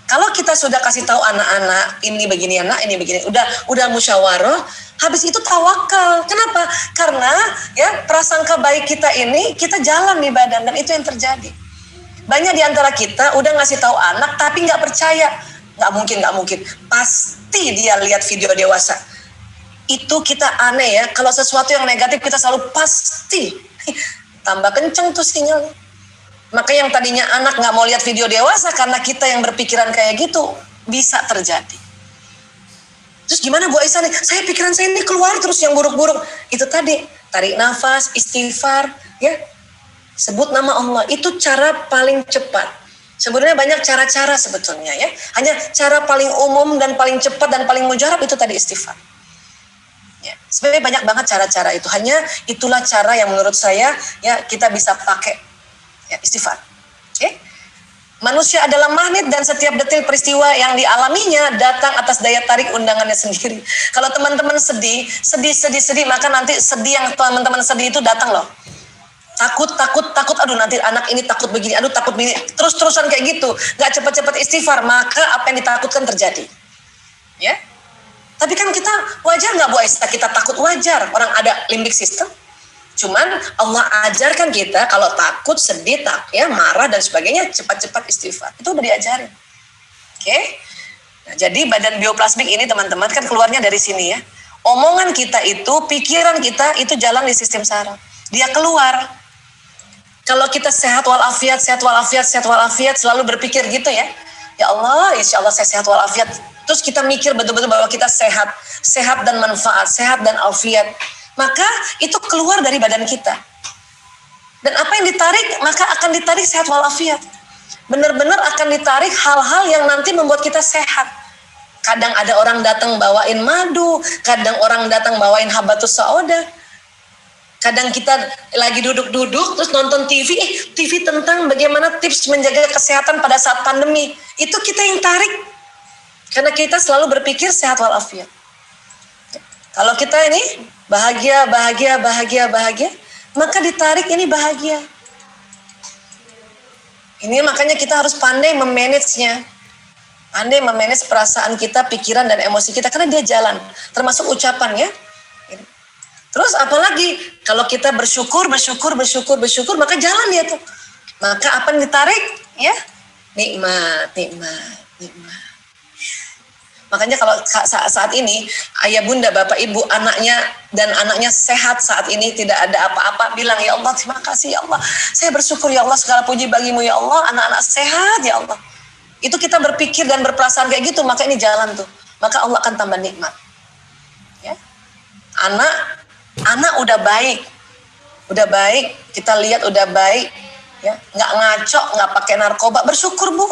Kalau kita sudah kasih tahu anak-anak ini begini anak, ini begini, udah musyawarah, habis itu tawakal. Kenapa? Karena ya prasangka baik kita ini kita jalan di badan dan itu yang terjadi. Banyak di antara kita udah ngasih tahu anak tapi nggak percaya, nggak mungkin, pasti dia lihat video dewasa. Itu kita aneh ya. Kalau sesuatu yang negatif kita selalu pasti tambah kenceng tuh sinyalnya. Maka yang tadinya anak nggak mau lihat video dewasa karena kita yang berpikiran kayak gitu bisa terjadi. Terus gimana Bu Aisyah nih? Pikiran saya ini keluar terus yang buruk-buruk. Itu tadi tarik nafas, istighfar, ya. Sebut nama Allah. Itu cara paling cepat. Sebenarnya banyak cara-cara sebetulnya ya. Hanya cara paling umum dan paling cepat dan paling mujarab itu tadi istighfar. Ya. Sebenarnya banyak banget cara-cara itu. Hanya itulah cara yang menurut saya ya kita bisa pakai. Ya, istighfar. Okay? Manusia adalah magnet dan setiap detil peristiwa yang dialaminya datang atas daya tarik undangannya sendiri. Kalau teman-teman sedih, maka nanti sedih yang teman-teman sedih itu datang loh. Takut, aduh nanti anak ini takut begini, aduh takut begini, terus-terusan kayak gitu. Gak cepat-cepat istighfar, maka apa yang ditakutkan terjadi. Ya. Tapi kan kita wajar nggak Bu Aisyah? Kita takut wajar, orang ada limbic system. Cuman Allah ajarkan kita kalau takut, sedih, marah dan sebagainya cepat-cepat istighfar. Itu udah diajarin. Oke? Nah, jadi badan bioplasmik ini teman-teman kan keluarnya dari sini ya. Omongan kita itu, pikiran kita itu jalan di sistem saraf. Dia keluar. Kalau kita sehat walafiat, selalu berpikir gitu ya. Ya Allah, insya Allah saya sehat walafiat. Terus kita mikir betul-betul bahwa kita sehat dan manfaat, sehat dan afiat. Maka itu keluar dari badan kita. Dan apa yang ditarik, maka akan ditarik sehat walafiat. Benar-benar akan ditarik hal-hal yang nanti membuat kita sehat. Kadang ada orang datang bawain madu, kadang orang datang bawain habatus sauda. Kadang kita lagi duduk-duduk terus nonton TV, TV tentang bagaimana tips menjaga kesehatan pada saat pandemi. Itu kita yang tarik. Karena kita selalu berpikir sehat walafiat. Kalau kita ini bahagia, maka ditarik ini bahagia. Ini makanya kita harus pandai memanage-nya. Pandai memanage perasaan kita, pikiran, dan emosi kita. Karena dia jalan. Termasuk ucapan ya. Terus apalagi kalau kita bersyukur, maka jalan dia tuh. Maka apa yang ditarik? Ya, nikmat. Makanya kalau saat ini ayah bunda bapak ibu anaknya sehat saat ini, tidak ada apa-apa, bilang ya Allah terima kasih ya Allah, saya bersyukur ya Allah, segala puji bagimu ya Allah, anak-anak sehat ya Allah. Itu kita berpikir dan berperasaan kayak gitu, maka ini jalan tuh, maka Allah akan tambah nikmat. Ya. Anak udah baik, kita lihat udah baik, ya, nggak ngaco, nggak pakai narkoba, bersyukur Bu.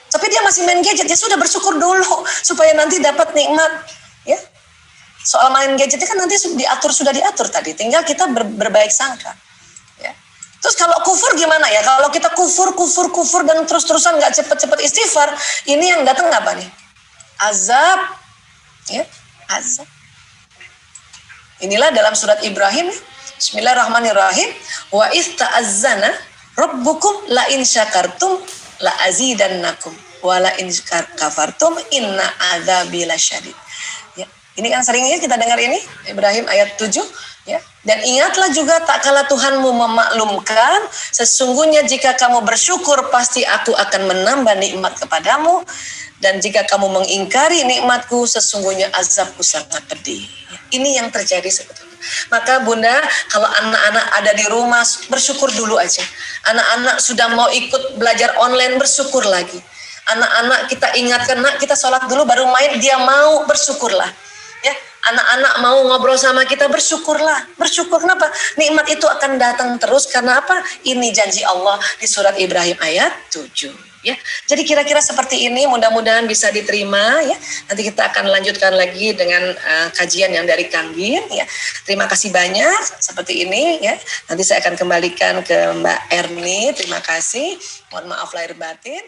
Tapi dia masih main gadget, ya sudah bersyukur dulu supaya nanti dapat nikmat. Ya, soal main gadgetnya kan nanti sudah diatur tadi, tinggal kita berbaik sangka. Ya. Terus kalau kufur gimana ya? Kalau kita kufur dan terus-terusan nggak cepet-cepet istighfar, ini yang datang apa nih? Azab, ya, azab. Inilah dalam surat Ibrahim. Bismillahirrahmanirrahim. Wa ista'azzana rabbukum la in syakartum la azidannakum wa la in kafartum inna adzabi lasyadid. Ya, ini kan seringnya kita dengar ini Ibrahim ayat 7, ya. Dan ingatlah juga tak kala Tuhanmu memaklumkan, sesungguhnya jika kamu bersyukur pasti aku akan menambah nikmat kepadamu, dan jika kamu mengingkari nikmatku sesungguhnya azabku sangat pedih. Ini yang terjadi sebetulnya. Maka Bunda, kalau anak-anak ada di rumah, bersyukur dulu aja. Anak-anak sudah mau ikut belajar online, bersyukur lagi. Anak-anak kita ingatkan, nak kita sholat dulu baru main, dia mau, bersyukurlah. Ya, anak-anak mau ngobrol sama kita, bersyukurlah. Bersyukur kenapa? Nikmat itu akan datang terus karena apa? Ini janji Allah di surat Ibrahim ayat 7. Ya, jadi kira-kira seperti ini, mudah-mudahan bisa diterima ya. Nanti kita akan lanjutkan lagi dengan kajian yang dari Kang Gin ya. Terima kasih banyak seperti ini ya. Nanti saya akan kembalikan ke Mbak Erni. Terima kasih. Mohon maaf lahir batin.